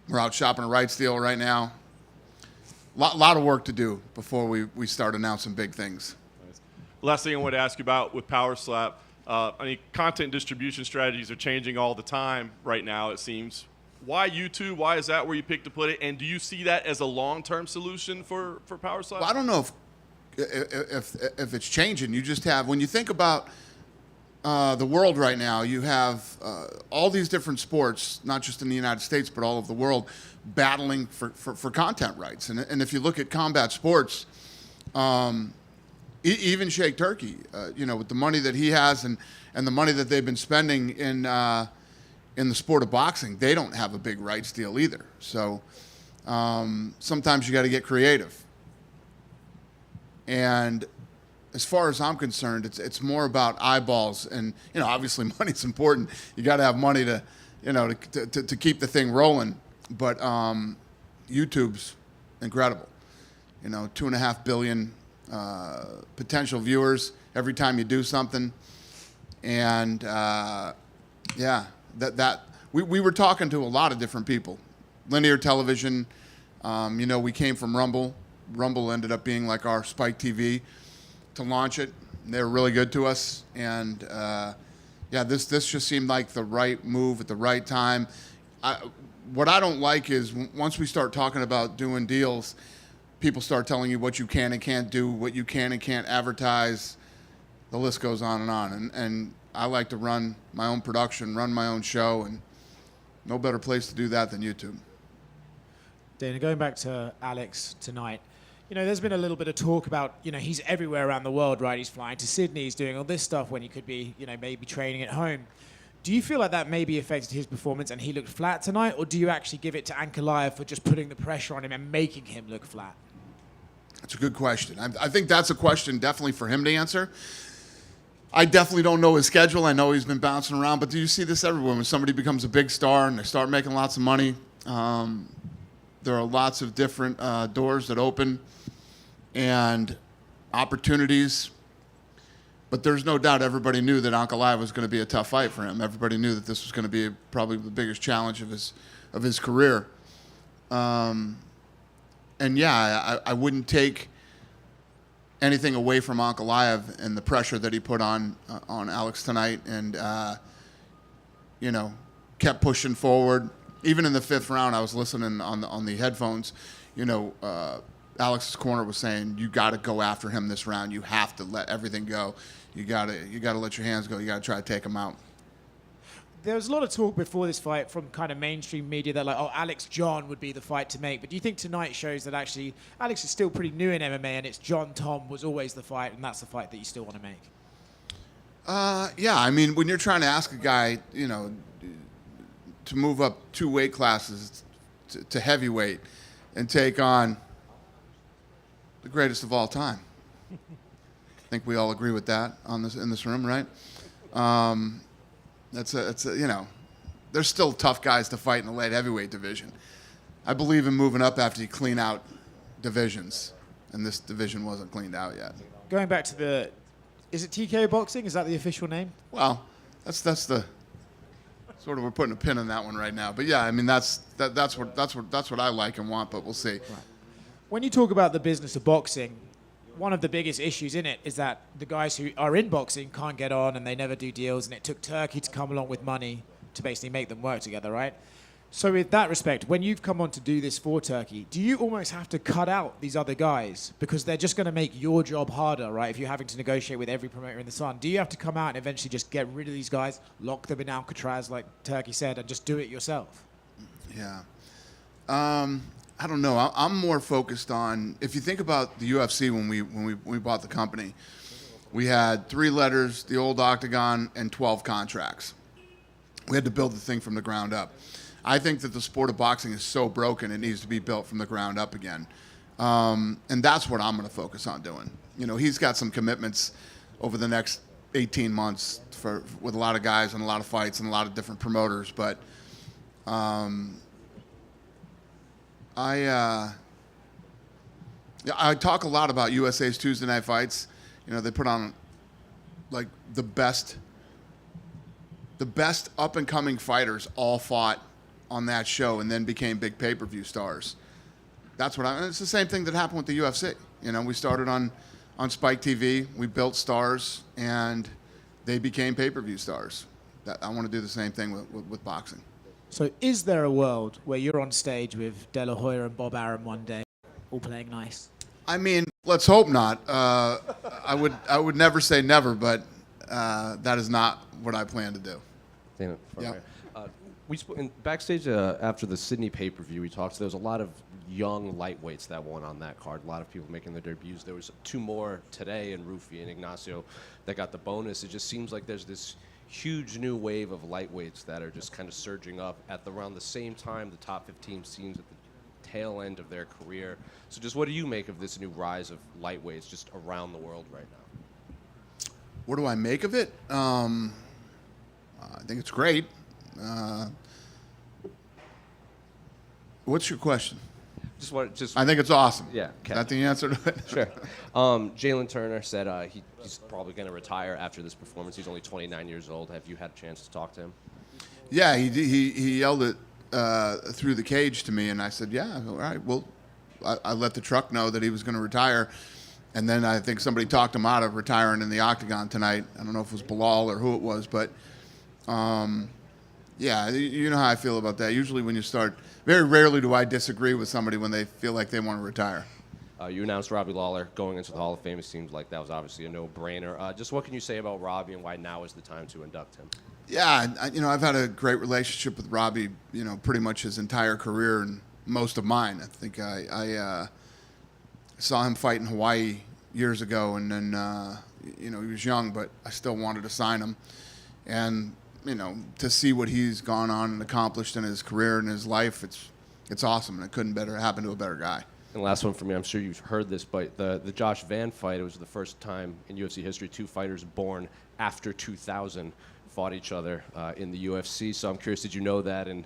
We're out shopping a rights deal right now. Lot of work to do before we start announcing big things. Nice. Last thing I want to ask you about with Power Slap. Content distribution strategies are changing all the time right now, it seems. Why YouTube? Why is that where you picked to put it? And do you see that as a long-term solution for Power Slap? Well, I don't know if it's changing. You just have, when you think about the world right now, you have all these different sports, not just in the United States, but all over the world, battling for content rights. And if you look at combat sports, even Sheikh Turkey, with the money that he has and the money that they've been spending in the sport of boxing, they don't have a big rights deal either. So sometimes you got to get creative. And as far as I'm concerned, it's more about eyeballs, and obviously money's important. You got to have money to to keep the thing rolling. But YouTube's incredible. 2.5 billion potential viewers every time you do something, and we were talking to a lot of different people. Linear television, we came from Rumble. Rumble ended up being like our Spike TV to launch it. They were really good to us, and this just seemed like the right move at the right time. What I don't like is once we start talking about doing deals, people start telling you what you can and can't do, what you can and can't advertise. The list goes on and on. And I like to run my own production, run my own show, and no better place to do that than YouTube. Dana, going back to Alex tonight, there's been a little bit of talk about, he's everywhere around the world, right? He's flying to Sydney, he's doing all this stuff when he could be, maybe training at home. Do you feel like that maybe affected his performance and he looked flat tonight, or do you actually give it to Ankalaev for just putting the pressure on him and making him look flat? That's a good question. I think that's a question definitely for him to answer. I definitely don't know his schedule. I know he's been bouncing around, but do you see this everywhere? When somebody becomes a big star and they start making lots of money, there are lots of different doors that open and opportunities. But there's no doubt everybody knew that Ankalaev was going to be a tough fight for him. Everybody knew that this was going to be probably the biggest challenge of his career. And I wouldn't take anything away from Ankalaev and the pressure that he put on Alex tonight, and kept pushing forward. Even in the 5th round, I was listening on the headphones. Alex's corner was saying, "You got to go after him this round. You have to let everything go. You got to let your hands go. You got to try to take him out." There was a lot of talk before this fight from kind of mainstream media that Alex John would be the fight to make. But do you think tonight shows that actually Alex is still pretty new in MMA and it's John Tom was always the fight, and that's the fight that you still want to make? I mean, when you're trying to ask a guy, to move up 2 weight classes to heavyweight and take on the greatest of all time. I think we all agree with that in this room, right? There's still tough guys to fight in the light heavyweight division. I believe in moving up after you clean out divisions, and this division wasn't cleaned out yet. Going back to is it TKO boxing? Is that the official name? Well, that's the sort of, we're putting a pin in that one right now. But yeah, I mean that's what I like and want, but we'll see. Right. When you talk about the business of boxing, one of the biggest issues in it is that the guys who are in boxing can't get on and they never do deals, and it took Turkey to come along with money to basically make them work together, right? So with that respect, when you've come on to do this for Turkey, do you almost have to cut out these other guys because they're just going to make your job harder, right? If you're having to negotiate with every promoter in the sun, do you have to come out and eventually just get rid of these guys, lock them in Alcatraz, like Turkey said, and just do it yourself? Yeah. I don't know. I'm more focused on, if you think about the UFC when we bought the company, we had 3 letters, the old octagon, and 12 contracts. We had to build the thing from the ground up. I think that the sport of boxing is so broken, it needs to be built from the ground up again. And that's what I'm going to focus on doing. He's got some commitments over the next 18 months with a lot of guys and a lot of fights and a lot of different promoters, but I talk a lot about USA's Tuesday night fights. They put on like the best up and coming fighters all fought on that show and then became big pay-per-view stars. That's it's the same thing that happened with the UFC. We started on Spike TV, we built stars, and they became pay-per-view stars. I want to do the same thing with boxing. So is there a world where you're on stage with De La Hoya and Bob Arum one day, all playing nice? I mean, let's hope not. I would never say never, but that is not what I plan to do. Dana, Yeah. backstage after the Sydney pay-per-view, we talked. There was a lot of young lightweights that won on that card. A lot of people making their debuts. There was 2 more today in Rufy and Ignacio that got the bonus. It just seems like there's this huge new wave of lightweights that are just kind of surging up at around the same time the top 15 seems at the tail end of their career. So just what do you make of this new rise of lightweights just around the world right now? What do I make of it? I think it's great. What's your question? I think it's awesome. Yeah. Is that the answer to it? Sure. Jalen Turner said he's probably going to retire after this performance. He's only 29 years old. Have you had a chance to talk to him? Yeah, he yelled it through the cage to me, and I said, yeah, all right. Well, I let the truck know that he was going to retire, and then I think somebody talked him out of retiring in the octagon tonight. I don't know if it was Bilal or who it was, but yeah, you know how I feel about that. Usually when you start, very rarely do I disagree with somebody when they feel like they want to retire. You announced Robbie Lawler going into the Hall of Fame. It seems like that was obviously a no-brainer. Just what can you say about Robbie and why now is the time to induct him? Yeah, I've had a great relationship with Robbie, pretty much his entire career and most of mine. I think I saw him fight in Hawaii years ago, and then, he was young, but I still wanted to sign him. And, to see what he's gone on and accomplished in his career and his life, it's awesome, and it couldn't happen to a better guy. And last one for me, I'm sure you've heard this, but the Josh Van fight, it was the first time in UFC history 2 fighters born after 2000 fought each other in the UFC. So I'm curious, did you know that? And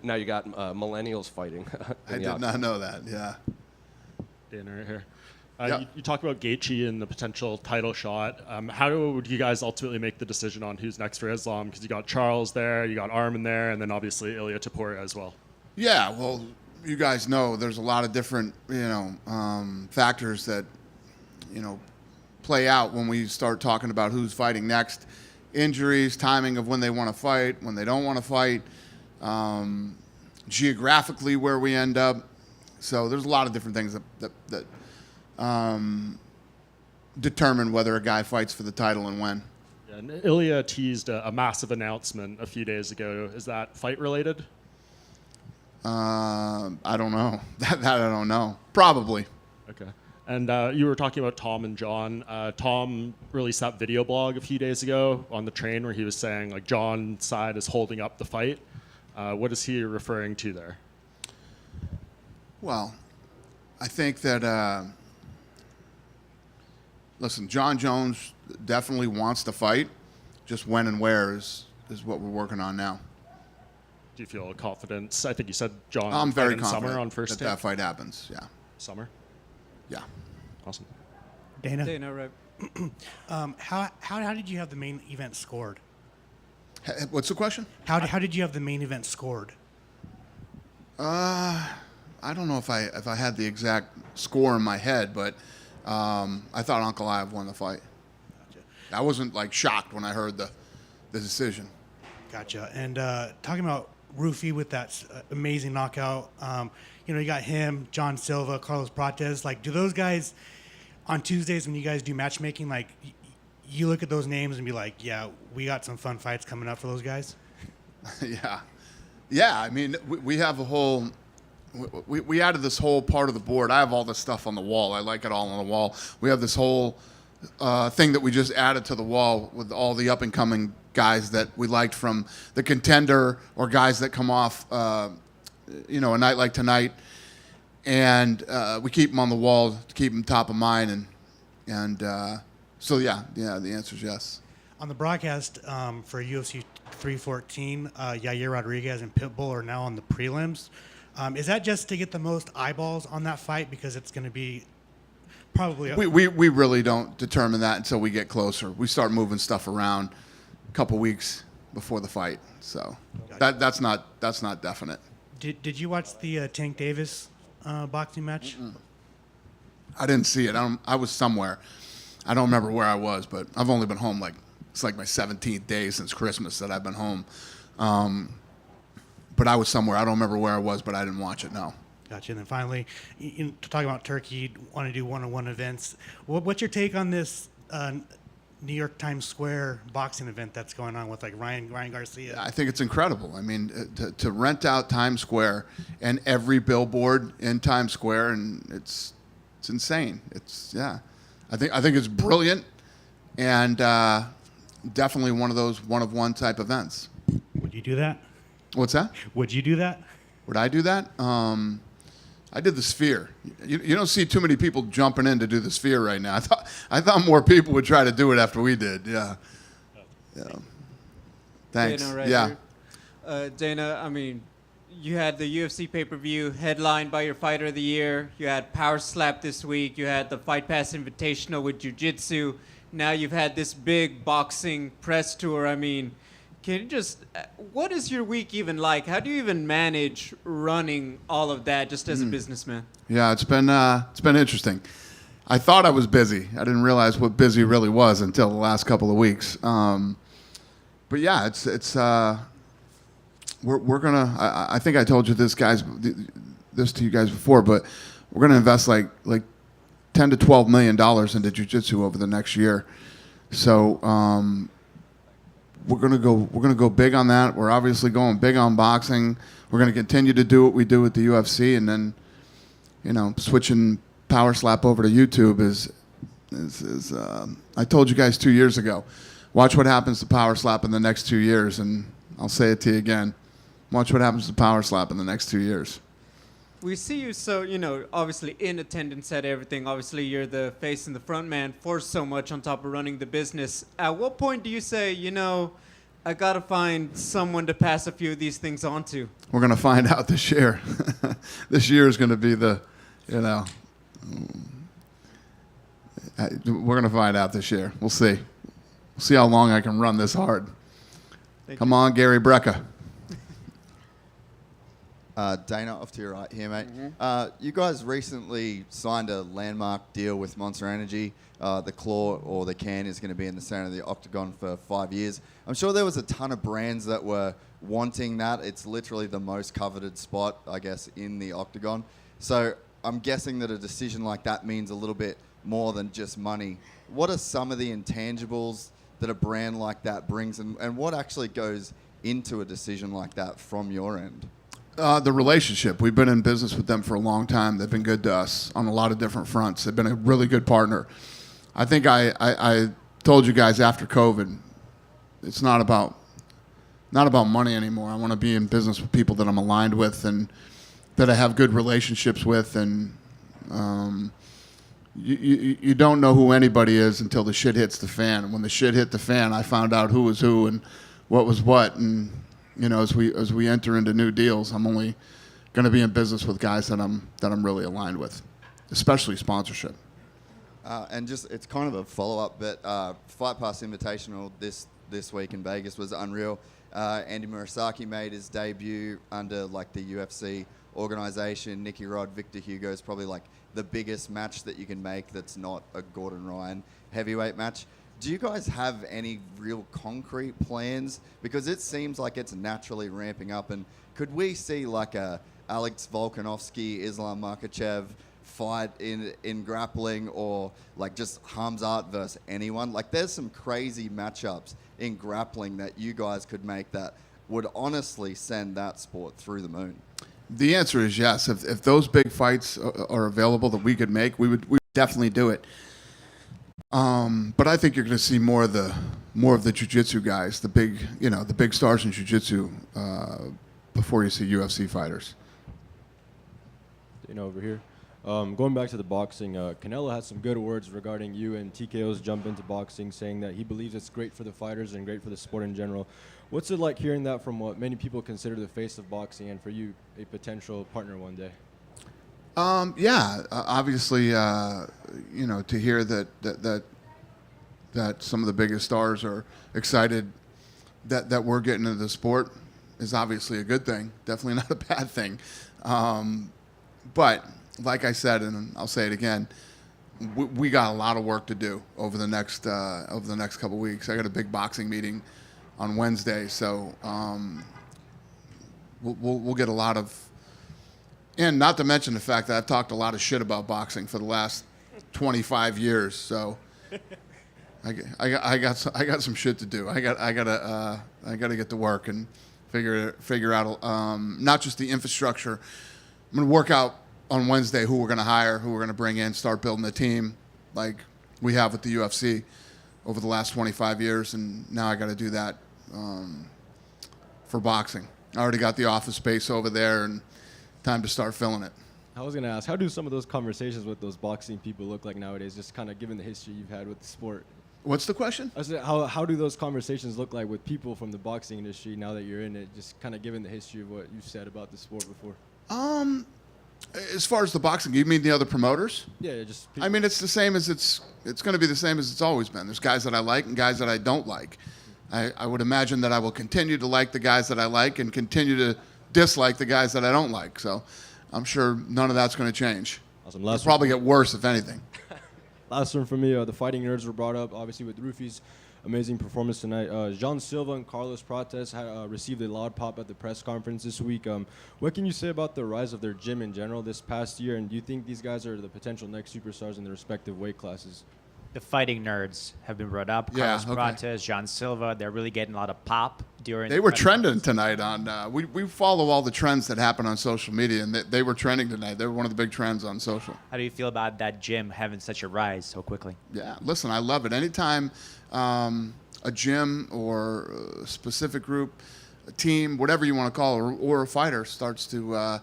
now you got millennials fighting. I did not know that, yeah. Dana right here. Yep. You talk about Gaethje and the potential title shot. How would you guys ultimately make the decision on who's next for Islam? Because you got Charles there, you got Arman there, and then obviously Ilia Topuria as well. Yeah, well, you guys know there's a lot of different, factors that, play out when we start talking about who's fighting next. Injuries, timing of when they want to fight, when they don't want to fight, geographically where we end up. So there's a lot of different things that determine whether a guy fights for the title and when. Yeah, and Ilia teased a massive announcement a few days ago. Is that fight related? I don't know. That I don't know. Probably. Okay. And you were talking about Tom and John. Tom released that video blog a few days ago on the train where he was saying like John's side is holding up the fight. What is he referring to there? Well, I think that, listen, John Jones definitely wants to fight. Just when and where is what we're working on now. Do you feel confident? I think you said John. I'm very in confident summer on first that fight happens. Yeah. Summer. Yeah. Awesome. Dana, right? How did you have the main event scored? What's the question? How did you have the main event scored? I don't know if I had the exact score in my head, but I thought Ankalaev won the fight. Gotcha. I wasn't like shocked when I heard the decision. Gotcha. And talking about Rufy with that amazing knockout, you got him, John Silva, Carlos Prates. Like, do those guys on Tuesdays when you guys do matchmaking, like, you look at those names and be like, yeah, we got some fun fights coming up for those guys? Yeah. I mean, we have a whole. We added this whole part of the board. I have all this stuff on the wall. I like it all on the wall. We have this whole thing that we just added to the wall with all the up-and-coming guys that we liked from the Contender or guys that come off, a night like tonight. And we keep them on the wall to keep them top of mind. So, yeah, the answer is yes. On the broadcast for UFC 314, Yair Rodriguez and Pitbull are now on the prelims. Is that just to get the most eyeballs on that fight because it's going to be probably... We really don't determine that until we get closer. We start moving stuff around a couple weeks before the fight. So that's not definite. Did you watch the Tank Davis boxing match? Mm-mm. I didn't see it. I was somewhere. I don't remember where I was, but I've only been home it's like my 17th day since Christmas that I've been home. But I was somewhere. I don't remember where I was, but I didn't watch it, no. Gotcha. And then finally, talking about Turkey, want to do one-on-one events. What's your take on this New York Times Square boxing event that's going on with like Ryan Garcia? I think it's incredible. I mean, to rent out Times Square and every billboard in Times Square, and it's insane. I think it's brilliant, and definitely one of those one of one type events. Would you do that? What's that? Would you do that? Would I do that? I did the Sphere. You don't see too many people jumping in to do the Sphere right now. I thought more people would try to do it after we did. Yeah. Thanks. Dana, right yeah. here. Dana, I mean, you had the UFC pay-per-view headlined by your Fighter of the Year. You had Power Slap this week. You had the Fight Pass Invitational with Jiu-Jitsu. Now you've had this big boxing press tour. I mean, can you just, what is your week even like? How do you even manage running all of that just as a businessman? Yeah, it's been interesting. I thought I was busy. I didn't realize what busy really was until the last couple of weeks. But yeah, we're gonna. I think I told you this to you guys before, but we're gonna invest like $10 to $12 million into jiu-jitsu over the next year. So we're gonna go big on that. We're obviously going big on boxing. We're gonna continue to do what we do with the UFC, and then switching Power Slap over to YouTube is I told you guys 2 years ago. Watch what happens to Power Slap in the next 2 years, and I'll say it to you again. Watch what happens to Power Slap in the next 2 years. We see you so, obviously in attendance at everything. Obviously, you're the face and the front man for so much on top of running the business. At what point do you say, I got to find someone to pass a few of these things on to? We're going to find out this year. This year is going to be we're going to find out this year. We'll see. We'll see how long I can run this hard. Come on, Gary Brecka. Dana, off to your right here, mate. You guys recently signed a landmark deal with Monster Energy. The claw or the can is going to be in the center of the octagon for 5 years. I'm sure there was a ton of brands that were wanting that. It's literally the most coveted spot, I guess, in the octagon. So I'm guessing that a decision like that means a little bit more than just money. What are some of the intangibles that a brand like that brings, and what actually goes into a decision like that from your end? The relationship. We've been in business with them for a long time. They've been good to us on a lot of different fronts. They've been a really good partner. I think I told you guys after COVID, it's not about money anymore. I want to be in business with people that I'm aligned with and that I have good relationships with. And you don't know who anybody is until the shit hits the fan. And when the shit hit the fan, I found out who was who and what was what. And as we enter into new deals, I'm only going to be in business with guys that I'm really aligned with, especially sponsorship. And just it's kind of a follow-up, but Fight Pass Invitational this week in Vegas was unreal. Andy Murasaki made his debut under like the UFC organization. Nicky Rod, Victor Hugo is probably like the biggest match that you can make that's not a Gordon Ryan heavyweight match. Do you guys have any real concrete plans? Because it seems like it's naturally ramping up. And could we see like a Alex Volkanovski, Islam Makhachev fight in grappling, or like just Hamzat versus anyone? Like there's some crazy matchups in grappling that you guys could make that would honestly send that sport through the moon. The answer is yes. If those big fights are available that we could make, we would definitely do it. But I think you're going to see more of the jiu-jitsu guys, the big stars in jiu-jitsu, before you see UFC fighters. Over here. Going back to the boxing, Canelo had some good words regarding you and TKO's jump into boxing, saying that he believes it's great for the fighters and great for the sport in general. What's it like hearing that from what many people consider the face of boxing, and for you, a potential partner one day? Obviously, to hear that some of the biggest stars are excited that we're getting into the sport is obviously a good thing. Definitely not a bad thing. But like I said, and I'll say it again, we got a lot of work to do over the next couple of weeks. I got a big boxing meeting on Wednesday, so we'll get a lot of. And not to mention the fact that I've talked a lot of shit about boxing for the last 25 years. So I got some shit to do. I gotta get to work and figure out not just the infrastructure. I'm gonna work out on Wednesday who we're gonna hire, who we're gonna bring in, start building a team like we have with the UFC over the last 25 years, and now I got to do that for boxing. I already got the office space over there, and time to start filling it. I was going to ask, how do some of those conversations with those boxing people look like nowadays, just kind of given the history you've had with the sport? What's the question? I said, how do those conversations look like with people from the boxing industry now that you're in it, just kind of given the history of what you've said about the sport before? As far as the boxing, you mean the other promoters? Yeah, just I mean, it's the same as it's going to be the same as it's always been. There's guys that I like and guys that I don't like. I would imagine that I will continue to like the guys that I like and continue to dislike the guys that I don't like. So I'm sure none of that's going to change. Awesome. It'll probably get worse, if anything. Last one for me, the fighting nerds were brought up, obviously, with Rufy's amazing performance tonight. Jean Silva and Carlos Prates received a loud pop at the press conference this week. What can you say about the rise of their gym in general this past year, and do you think these guys are the potential next superstars in their respective weight classes? The fighting nerds have been brought up. Carlos Prates, Jean Silva, they're really getting a lot of pop during. They were trending tonight on. We follow all the trends that happen on social media, and they were trending tonight. They were one of the big trends on social. How do you feel about that gym having such a rise so quickly? Yeah, listen, I love it. Anytime a gym or a specific group, a team, whatever you want to call it, or a fighter starts to,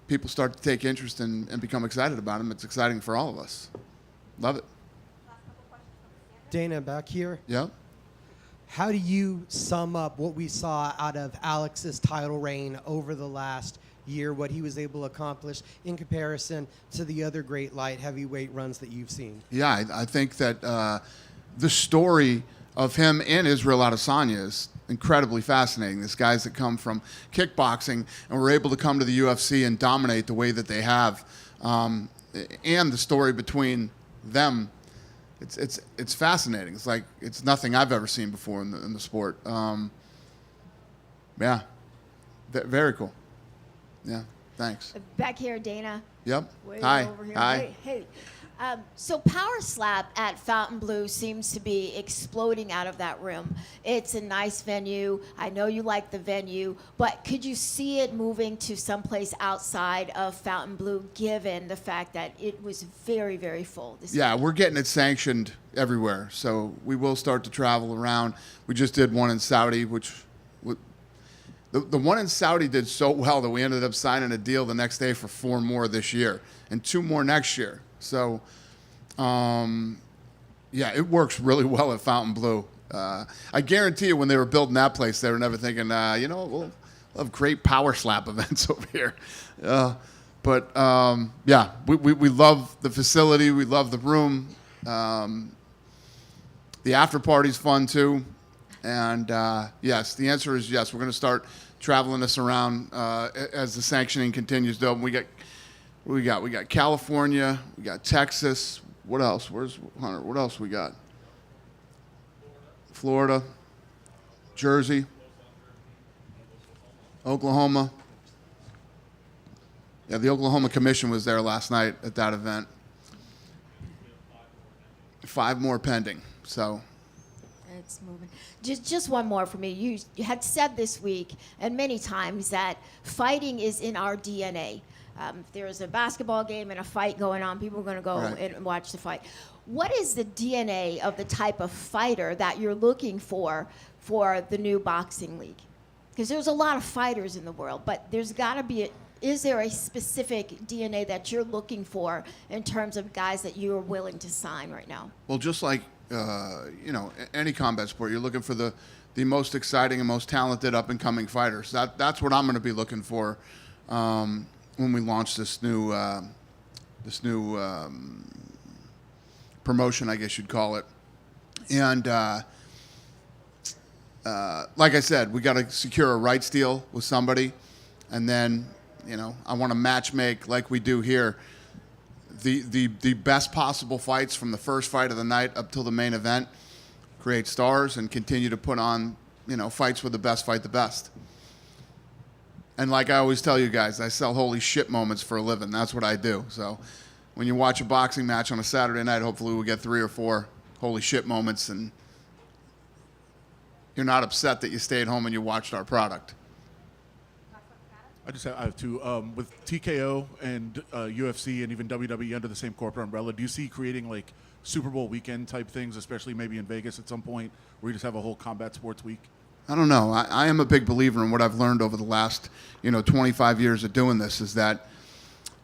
people start to take interest and become excited about them, it's exciting for all of us. Love it. Dana, back here. Yep. How do you sum up what we saw out of Alex's title reign over the last year, what he was able to accomplish in comparison to the other great light heavyweight runs that you've seen? Yeah, I think that the story of him and Israel Adesanya is incredibly fascinating. These guys that come from kickboxing and were able to come to the UFC and dominate the way that they have, and the story between them, it's fascinating. It's like it's nothing I've ever seen before in the sport. Yeah, very cool. Yeah, thanks. Back here, Dana. Yep. Way Hi. over here. Hi. Hey. So Power Slap at Fontainebleau seems to be exploding out of that room. It's a nice venue. I know you like the venue, but could you see it moving to someplace outside of Fontainebleau, given the fact that it was very, very full this Yeah, week? we're getting it sanctioned everywhere, so we will start to travel around. We just did one in Saudi, which the one in Saudi did so well that we ended up signing a deal the next day for 4 more this year and 2 more next year. So, yeah, it works really well at Fontainebleau. I guarantee you when they were building that place, they were never thinking, we'll have great power slap events over here. But, yeah, we love the facility. We love the room. The after party's fun, too. And, yes, the answer is yes. We're going to start traveling this around as the sanctioning continues to open. We got California, we got Texas. What else? Where's Hunter? What else we got? Florida, Jersey, Oklahoma. Yeah, the Oklahoma Commission was there last night at that event. 5 more pending. So. It's moving. Just one more for me. You had said this week and many times that fighting is in our DNA. If there's a basketball game and a fight going on, people are going to go and watch the fight. What is the DNA of the type of fighter that you're looking for the new boxing league? Because there's a lot of fighters in the world, but there's got to be is there a specific DNA that you're looking for in terms of guys that you are willing to sign right now? Well, just like any combat sport, you're looking for the most exciting and most talented up-and-coming fighters. That's what I'm going to be looking for when we launch this new promotion, I guess you'd call it. And like I said, we got to secure a rights deal with somebody, and then I want to matchmake like we do here. The best possible fights from the first fight of the night up till the main event, create stars, and continue to put on fights with the best fight the best. And like I always tell you guys, I sell holy shit moments for a living. That's what I do. So when you watch a boxing match on a Saturday night, hopefully we'll get 3 or 4 holy shit moments, and you're not upset that you stayed home and you watched our product. I have two. With TKO and UFC and even WWE under the same corporate umbrella, do you see creating like Super Bowl weekend type things, especially maybe in Vegas at some point, where you just have a whole combat sports week? I don't know. I am a big believer in what I've learned over the last 25 years of doing this, is that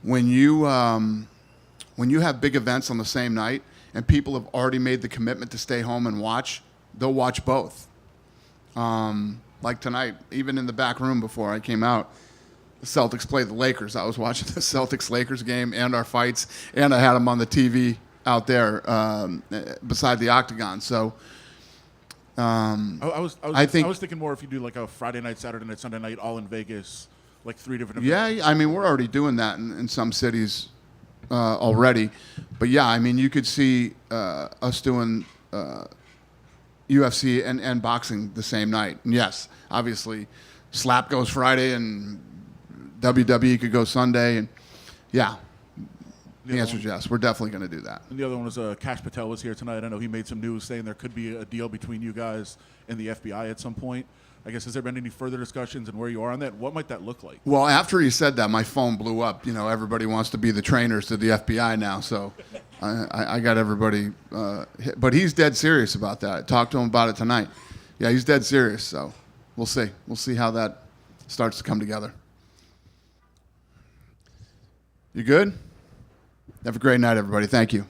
when you have big events on the same night and people have already made the commitment to stay home and watch, they'll watch both. Like tonight, even in the back room before I came out, the Celtics played the Lakers. I was watching the Celtics-Lakers game and our fights, and I had them on the TV out there beside the octagon. So I was thinking more if you do like a Friday night, Saturday night, Sunday night, all in Vegas, like 3 different events. Yeah, I mean, we're already doing that in some cities already. But yeah, I mean, you could see us doing UFC and boxing the same night. And yes, obviously, Slap goes Friday and WWE could go Sunday. And yeah, the answer is yes. We're definitely going to do that. And the other one was Cash Patel was here tonight. I know he made some news saying there could be a deal between you guys and the FBI at some point. I guess, has there been any further discussions and where you are on that? What might that look like? Well, after he said that, my phone blew up. Everybody wants to be the trainers to the FBI now, so I got everybody. But he's dead serious about that. I talked to him about it tonight. Yeah, he's dead serious, so we'll see. We'll see how that starts to come together. You good? Have a great night, everybody. Thank you.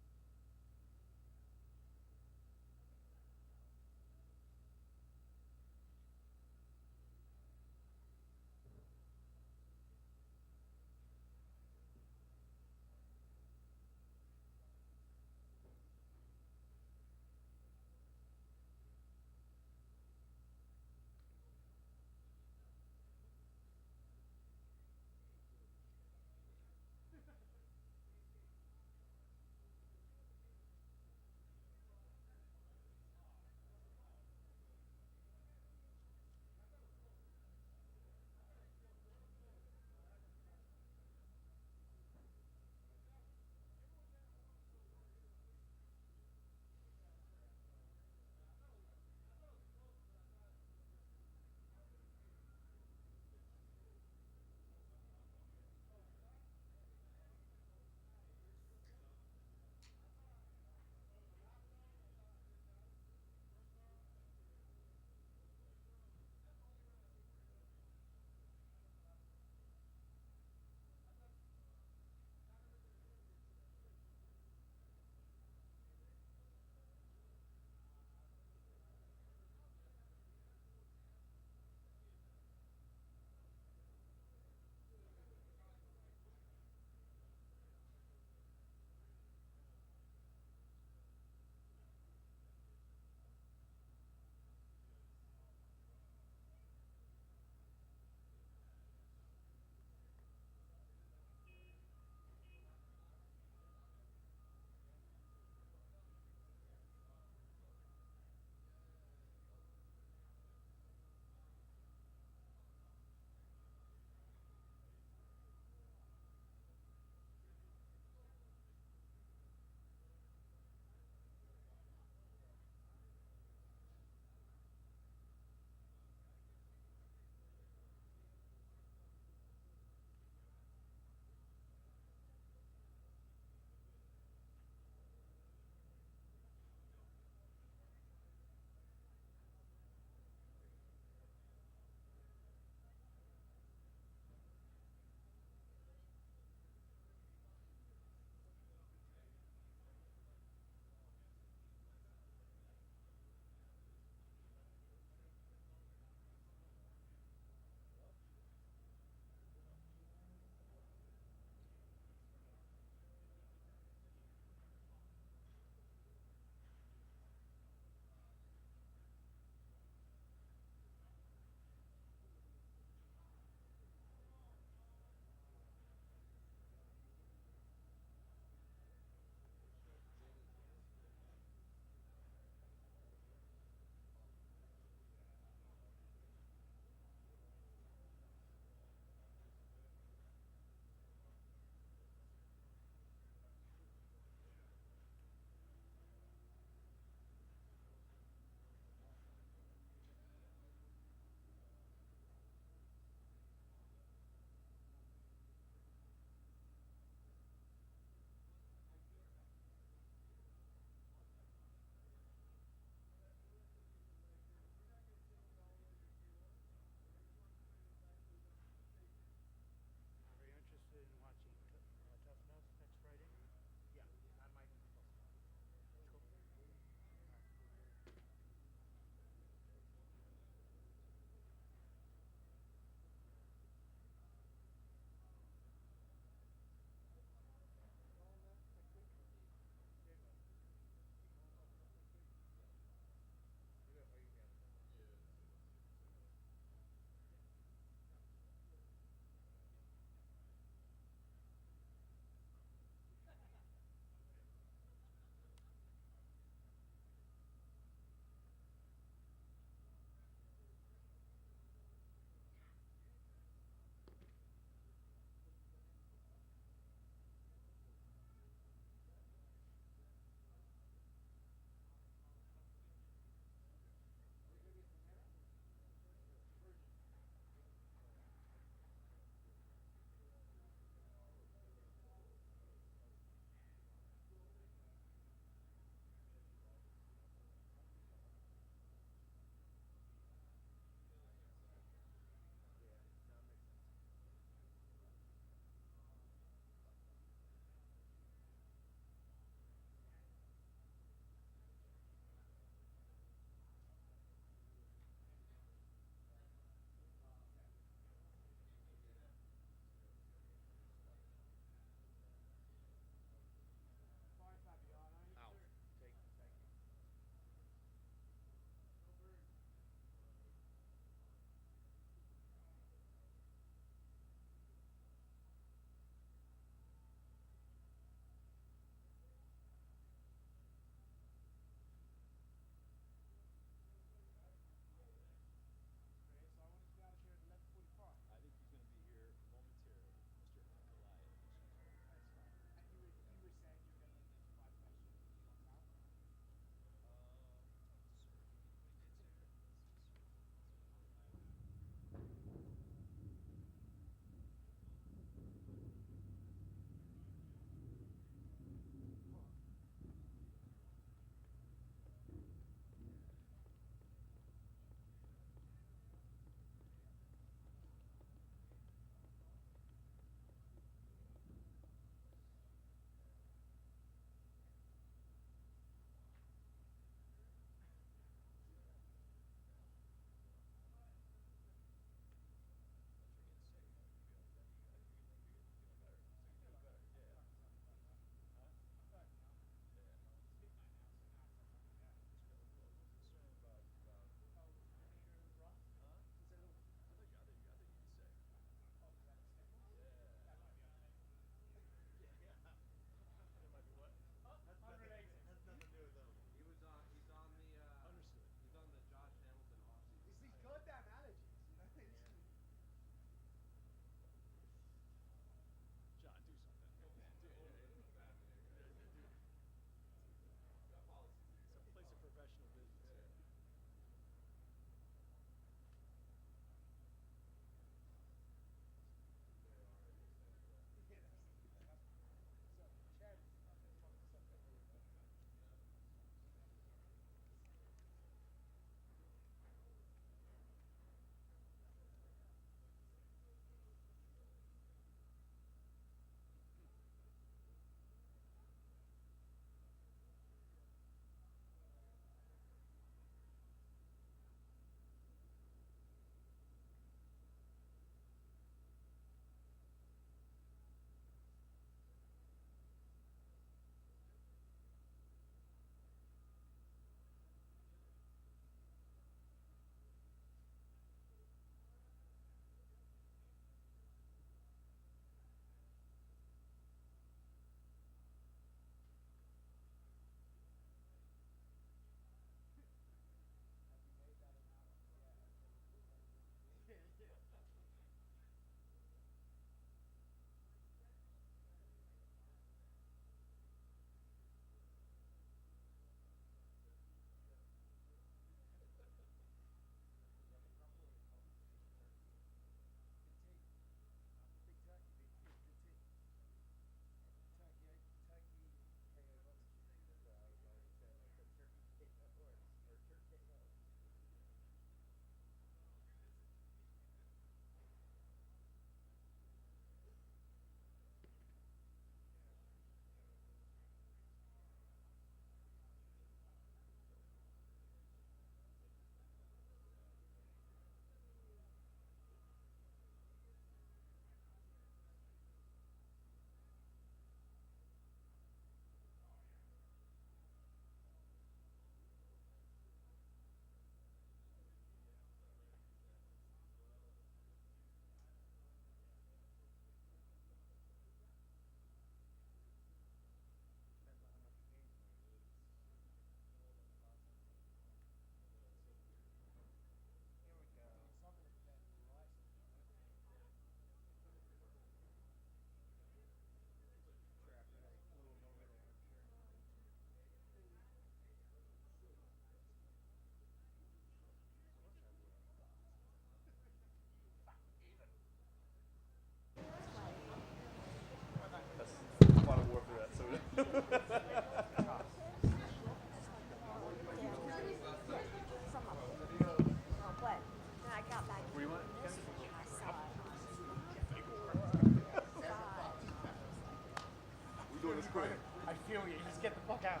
I feel you. Just get the fuck out.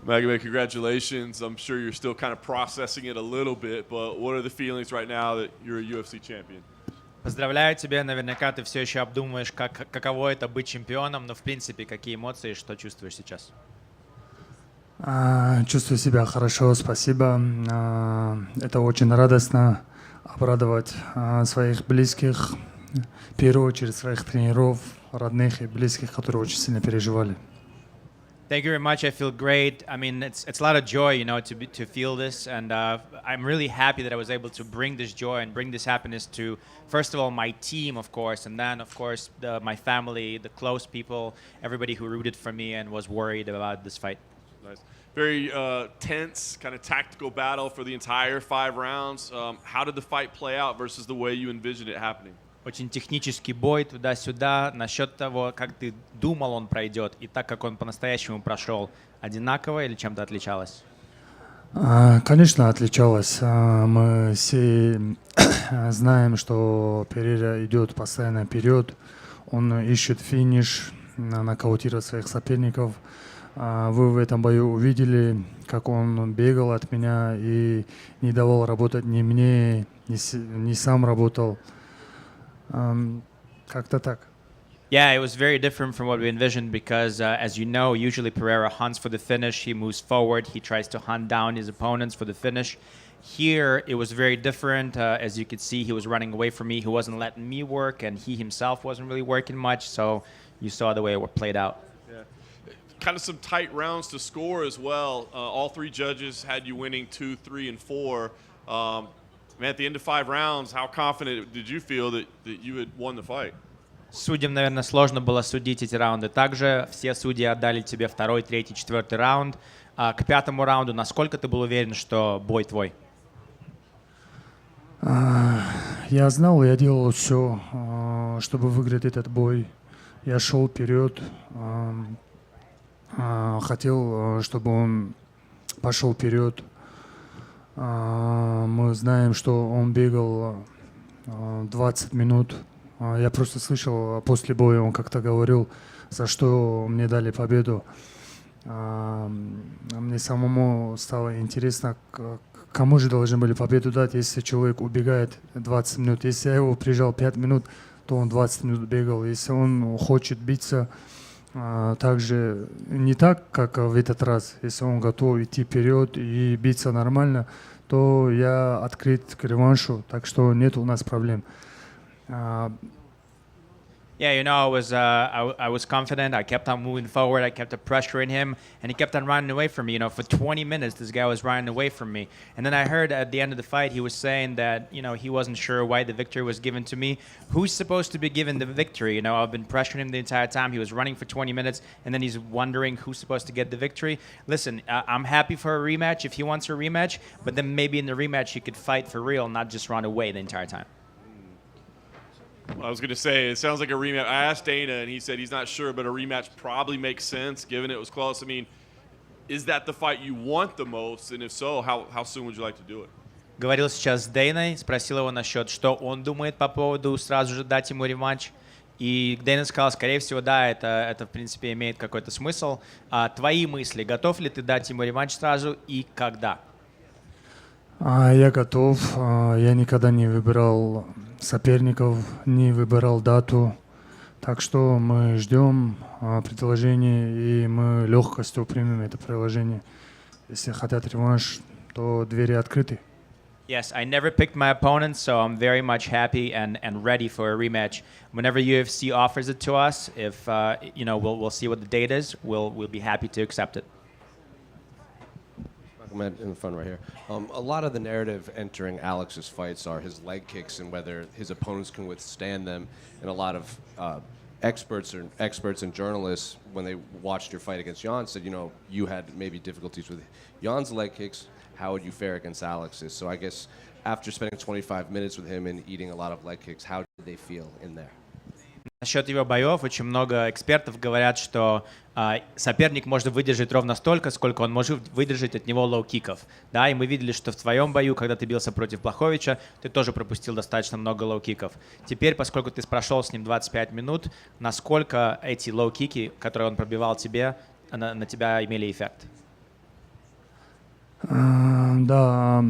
Magomed, congratulations. I'm sure you're still kind of processing it a little bit, but what are the feelings right now that you're a UFC champion? Поздравляю тебя, наверняка ты все еще обдумываешь, каково это быть чемпионом, но в принципе, какие эмоции, что чувствуешь сейчас? Чувствую себя хорошо, спасибо. Это очень радостно обрадовать своих близких, в первую очередь своих тренеров, родных и близких, которые очень сильно переживали. Thank you very much. I feel great. I mean, it's a lot of joy, you know, to feel this, and I'm really happy that I was able to bring this joy and bring this happiness to, first of all, my team, of course, and then, of course, my family, the close people, everybody who rooted for me and was worried about this fight. Nice. Very tense, kind of tactical battle for the entire 5 rounds. How did the fight play out versus the way you envisioned it happening? Очень технический бой туда-сюда. Насчет того, как ты думал, он пройдет, и так, как он по-настоящему прошел, одинаково или чем-то отличалось? Конечно, отличалось. Мы все знаем, что Перейра идет постоянно вперед. Он ищет финиш, нокаутирует своих соперников. Вы в этом бою увидели, как он бегал от меня и не давал работать ни мне, ни сам работал. Как-то так. Yeah, it was very different from what we envisioned because, as you know, usually Pereira hunts for the finish. He moves forward. He tries to hunt down his opponents for the finish. Here, it was very different. As you could see, he was running away from me. He wasn't letting me work, and he himself wasn't really working much. So you saw the way it played out. Yeah. Kind of some tight rounds to score as well. All 3 judges had you winning 2, 3, and 4. Man, at the end of 5 rounds, how confident did you feel that you had won the fight? Судьям, наверное, сложно было судить эти раунды. Также все судьи отдали тебе 2-й, 3-й, 4-й раунд. К 5-му раунду, насколько ты был уверен, что бой твой? Я знал, я делал все, чтобы выиграть этот бой. Я шел вперед, хотел, чтобы он пошел вперед. Мы знаем, что он бегал 20 минут. Я просто слышал после боя, он как-то говорил, за что мне дали победу. Мне самому стало интересно, кому же должны были победу дать, если человек убегает 20 минут. Если я его прижал 5 минут, то он 20 минут бегал. Если он хочет биться, также не так, как в этот раз. Если он готов идти вперед и биться нормально, то я открыт к реваншу, так что нет у нас проблем. Yeah, you know, I was confident. I kept on moving forward. I kept pressuring him, and he kept on running away from me. You know, for 20 minutes, this guy was running away from me. And then I heard at the end of the fight, he was saying that, you know, he wasn't sure why the victory was given to me. Who's supposed to be given the victory? You know, I've been pressuring him the entire time. He was running for 20 minutes, and then he's wondering who's supposed to get the victory. Listen, I'm happy for a rematch if he wants a rematch, but then maybe in the rematch he could fight for real, not just run away the entire time. I was going to say, it sounds like a rematch. I asked Dana, and he said he's not sure, but a rematch probably makes sense, given it was close. I mean, is that the fight you want the most? And if so, how soon would you like to do it? Говорил сейчас с Дейной, спросил его насчет, что он думает по поводу сразу же дать ему реванш. И Дейна сказал, скорее всего, да, это в принципе имеет какой-то смысл. Твои мысли, готов ли ты дать ему реванш сразу и когда? Я готов. Я никогда не выбирал соперников, не выбирал дату. Так что мы ждем предложение, и мы легкостью примем это предложение. Если хотят реванш, то двери открыты. Yes, I never picked my opponent, so I'm very much happy and ready for a rematch. Whenever UFC offers it to us, if you know, we'll see what the date is. We'll be happy to accept it. In the front right here. A lot of the narrative entering Alex's fights are his leg kicks and whether his opponents can withstand them. And a lot of experts and journalists, when they watched your fight against Jan, said, you know, you had maybe difficulties with Jan's leg kicks. How would you fare against Alex's? So I guess after spending 25 minutes with him and eating a lot of leg kicks, how did they feel in there? Насчет его боев очень много экспертов говорят, что соперник может выдержать ровно столько, сколько он может выдержать от него лоу-киков. Да, и мы видели, что в твоем бою, когда ты бился против Блаховича, ты тоже пропустил достаточно много лоу-киков. Теперь, поскольку ты прошел с ним 25 минут, насколько эти лоу-кики, которые он пробивал тебе, на тебя имели эффект? Да,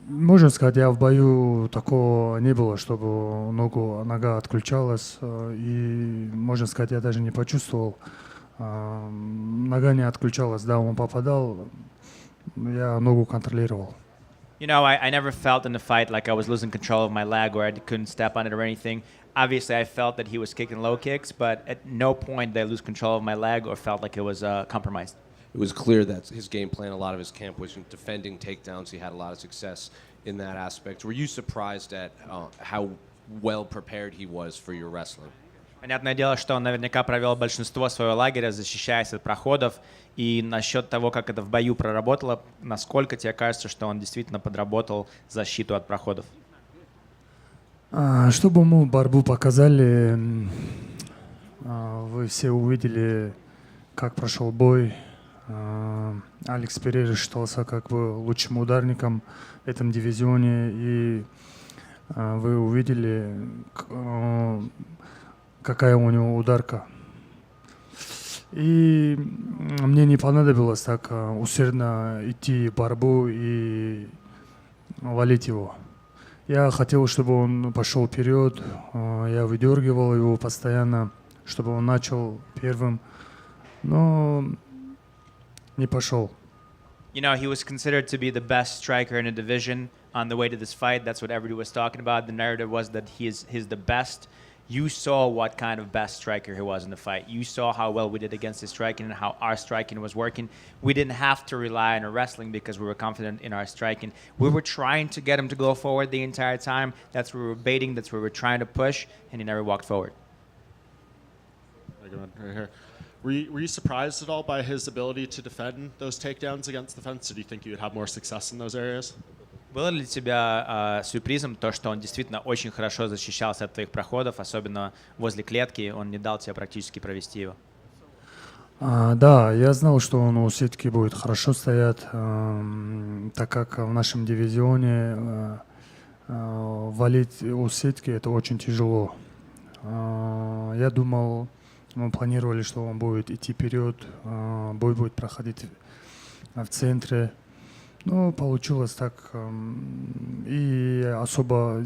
можно сказать, я в бою такого не было, чтобы нога отключалась, и, можно сказать, я даже не почувствовал. Нога не отключалась, да, он попадал, я ногу контролировал. You know, I never felt in the fight like I was losing control of my leg or I couldn't step on it or anything. Obviously, I felt that he was kicking low kicks, but at no point did I lose control of my leg or felt like it was compromised. It was clear that his game plan, a lot of his camp was in defending takedowns. He had a lot of success in that aspect. Were you surprised at how well prepared he was for your wrestling? Понятное дело, что он наверняка провел большинство своего лагеря, защищаясь от проходов. И насчет того, как это в бою проработало, насколько тебе кажется, что он действительно подработал защиту от проходов? Чтобы мы борьбу показали, вы все увидели, как прошел бой. Алекс Перейра считался как бы лучшим ударником в этом дивизионе, и вы увидели, какая у него ударка. И мне не понадобилось так усердно идти в борьбу и валить его. Я хотел, чтобы он пошел вперед, я выдергивал его постоянно, чтобы он начал первым, но не пошел. You know, he was considered to be the best striker in the division on the way to this fight. That's what everybody was talking about. The narrative was that he's the best. You saw what kind of best striker he was in the fight. You saw how well we did against his striking and how our striking was working. We didn't have to rely on our wrestling because we were confident in our striking. We were trying to get him to go forward the entire time. That's where we were baiting. That's where we were trying to push, and he never walked forward. Right here. Were you surprised at all by his ability to defend those takedowns against the fence? Did you think you would have more success in those areas? Было ли для тебя сюрпризом то, что он действительно очень хорошо защищался от твоих проходов, особенно возле клетки, он не дал тебе практически провести его? Да, я знал, что он у сетки будет хорошо стоять, так как в нашем дивизионе валить у сетки это очень тяжело. Я думал, мы планировали, что он будет идти вперед, бой будет проходить в центре. Ну, получилось так, и особо,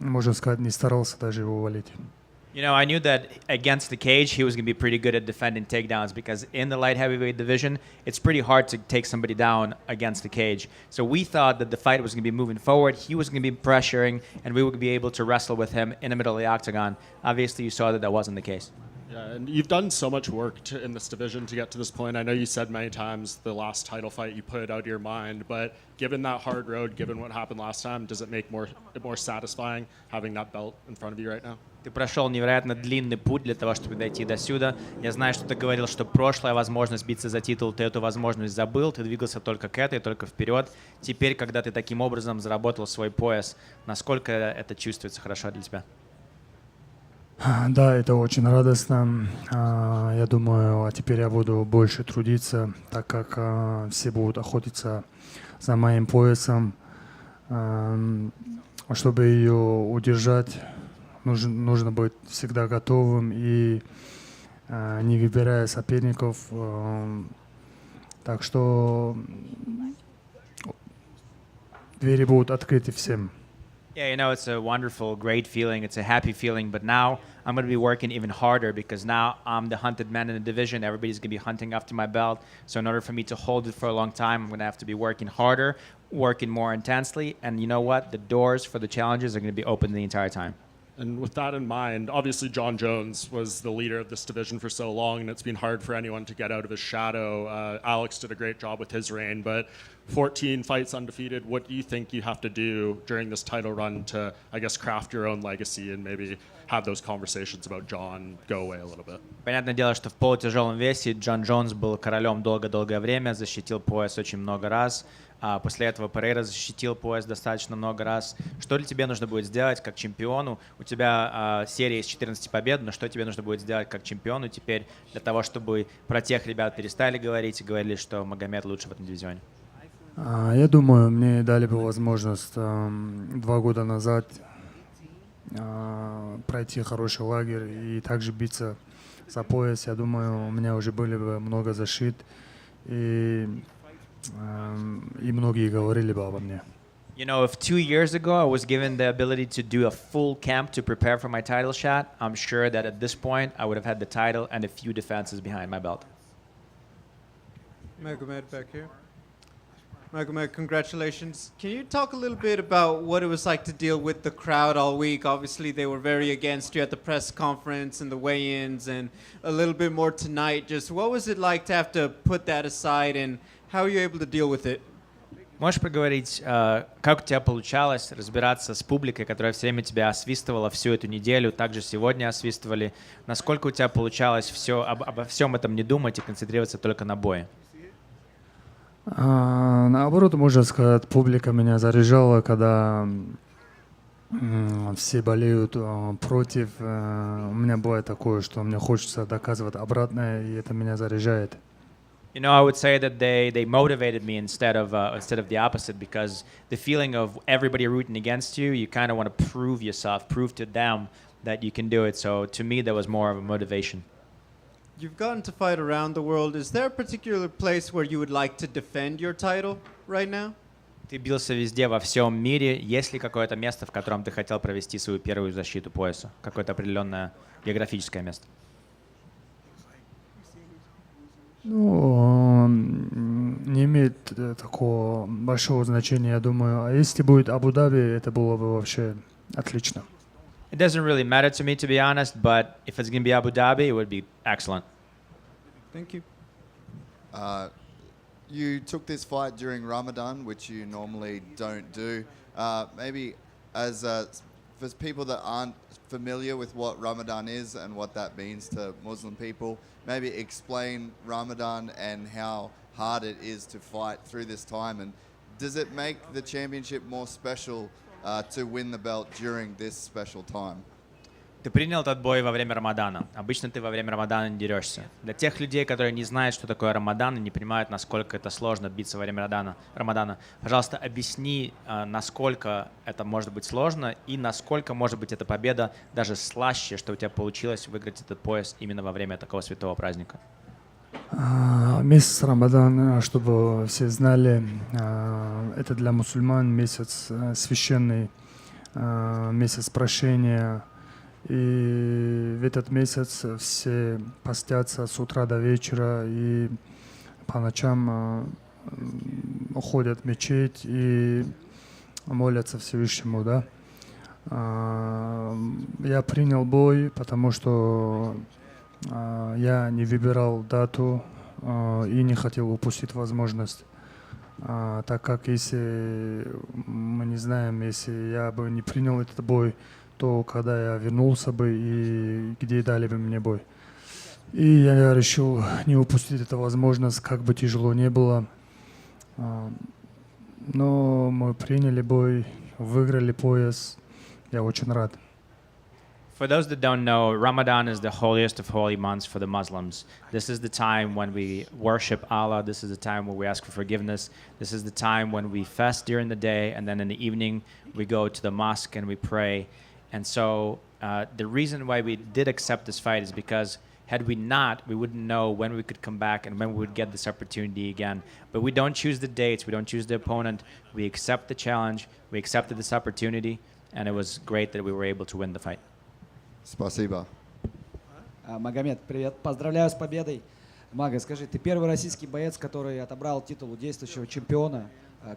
можно сказать, не старался даже его валить. You know, I knew that against the cage, he was going to be pretty good at defending takedowns because in the light heavyweight division, it's pretty hard to take somebody down against the cage. So we thought that the fight was going to be moving forward. He was going to be pressuring, and we would be able to wrestle with him in the middle of the octagon. Obviously, you saw that that wasn't the case. Yeah, and you've done so much work in this division to get to this point. I know you said many times the last title fight you put it out of your mind, but given that hard road, given what happened last time, does it make it more satisfying having that belt in front of you right now? Ты прошел невероятно длинный путь для того, чтобы дойти до сюда. Я знаю, что ты говорил, что прошлая возможность биться за титул, ты эту возможность забыл, ты двигался только к этой, только вперед. Теперь, когда ты таким образом заработал свой пояс, насколько это чувствуется хорошо для тебя? Да, это очень радостно. Я думаю, а теперь я буду больше трудиться, так как все будут охотиться за моим поясом. Чтобы ее удержать, нужно быть всегда готовым и не выбирая соперников. Так что двери будут открыты всем. Yeah, you know, it's a wonderful, great feeling. It's a happy feeling. But now I'm going to be working even harder because now I'm the hunted man in the division. Everybody's going to be hunting after my belt. So in order for me to hold it for a long time, I'm going to have to be working harder, working more intensely. And you know what? The doors for the challenges are going to be open the entire time. And with that in mind, obviously John Jones was the leader of this division for so long, and it's been hard for anyone to get out of his shadow. Alex did a great job with his reign, but 14 fights undefeated. What do you think you have to do during this title run to, I guess, craft your own legacy and maybe have those conversations about John go away a little bit? Понятное дело, что в полутяжелом весе Джон Джонс был королем долгое-долгое время, защитил пояс очень много раз. После этого Перейра защитил пояс достаточно много раз. Что ли тебе нужно будет сделать как чемпиону? У тебя серия из 14 побед, но что тебе нужно будет сделать как чемпиону теперь для того, чтобы про тех ребят перестали говорить и говорили, что Магомед лучше в этом дивизионе? Я думаю, мне дали бы возможность 2 года назад пройти хороший лагерь и также биться за пояс. Я думаю, у меня уже были бы много защит, и многие говорили бы обо мне. You know, if 2 years ago I was given the ability to do a full camp to prepare for my title shot, I'm sure that at this point I would have had the title and a few defenses behind my belt. Magomed back here. Magomed, congratulations. Can you talk a little bit about what it was like to deal with the crowd all week? Obviously, they were very against you at the press conference and the weigh-ins, and a little bit more tonight. Just what was it like to have to put that aside, and how are you able to deal with it? Можешь проговорить, как у тебя получалось разбираться с публикой, которая все время тебя освистывала всю эту неделю, также сегодня освистывали? Насколько у тебя получалось обо всем этом не думать и концентрироваться только на бое? Наоборот, можно сказать, публика меня заряжала, когда все болеют против. У меня бывает такое, что мне хочется доказывать обратное, и это меня заряжает. You know, I would say that they motivated me instead of the opposite, because the feeling of everybody rooting against you, you kind of want to prove yourself, prove to them that you can do it. So to me, that was more of a motivation. You've gotten to fight around the world. Is there a particular place where you would like to defend your title right now? Ты бился везде, во всем мире. Есть ли какое-то место, в котором ты хотел провести свою первую защиту пояса? Какое-то определенное географическое место? Ну, не имеет такого большого значения, я думаю. А если будет Абу-Даби, это было бы вообще отлично. It doesn't really matter to me, to be honest, but if it's going to be Abu Dhabi, it would be excellent. Thank you. You took this fight during Ramadan, which you normally don't do. Maybe as for people that aren't familiar with what Ramadan is and what that means to Muslim people, maybe explain Ramadan and how hard it is to fight through this time. And does it make the championship more special to win the belt during this special time? Ты принял этот бой во время Рамадана. Обычно ты во время Рамадана не дерешься. Для тех людей, которые не знают, что такое Рамадан, и не понимают, насколько это сложно биться во время Рамадана, пожалуйста, объясни, насколько это может быть сложно и насколько может быть эта победа даже слаще, что у тебя получилось выиграть этот пояс именно во время такого святого праздника. Месяц Рамадан, чтобы все знали, это для мусульман месяц священный, месяц прощения. И в этот месяц все постятся с утра до вечера и по ночам уходят в мечеть и молятся Всевышнему, да. Я принял бой, потому что я не выбирал дату и не хотел упустить возможность. Так как если мы не знаем, если я бы не принял этот бой, то когда я вернулся бы и где дали бы мне бой. И я решил не упустить эту возможность, как бы тяжело не было. Но мы приняли бой, выиграли пояс. Я очень рад. For those that don't know, Ramadan is the holiest of holy months for the Muslims. This is the time when we worship Allah. This is the time where we ask for forgiveness. This is the time when we fast during the day, and then in the evening we go to the mosque and we pray. And so the reason why we did accept this fight is because had we not, we wouldn't know when we could come back and when we would get this opportunity again. But we don't choose the dates, we don't choose the opponent. We accept the challenge, we accepted this opportunity, and it was great that we were able to win the fight. Спасибо. Магомед, привет. Поздравляю с победой. Мага, скажи, ты первый российский боец, который отобрал титул действующего чемпиона.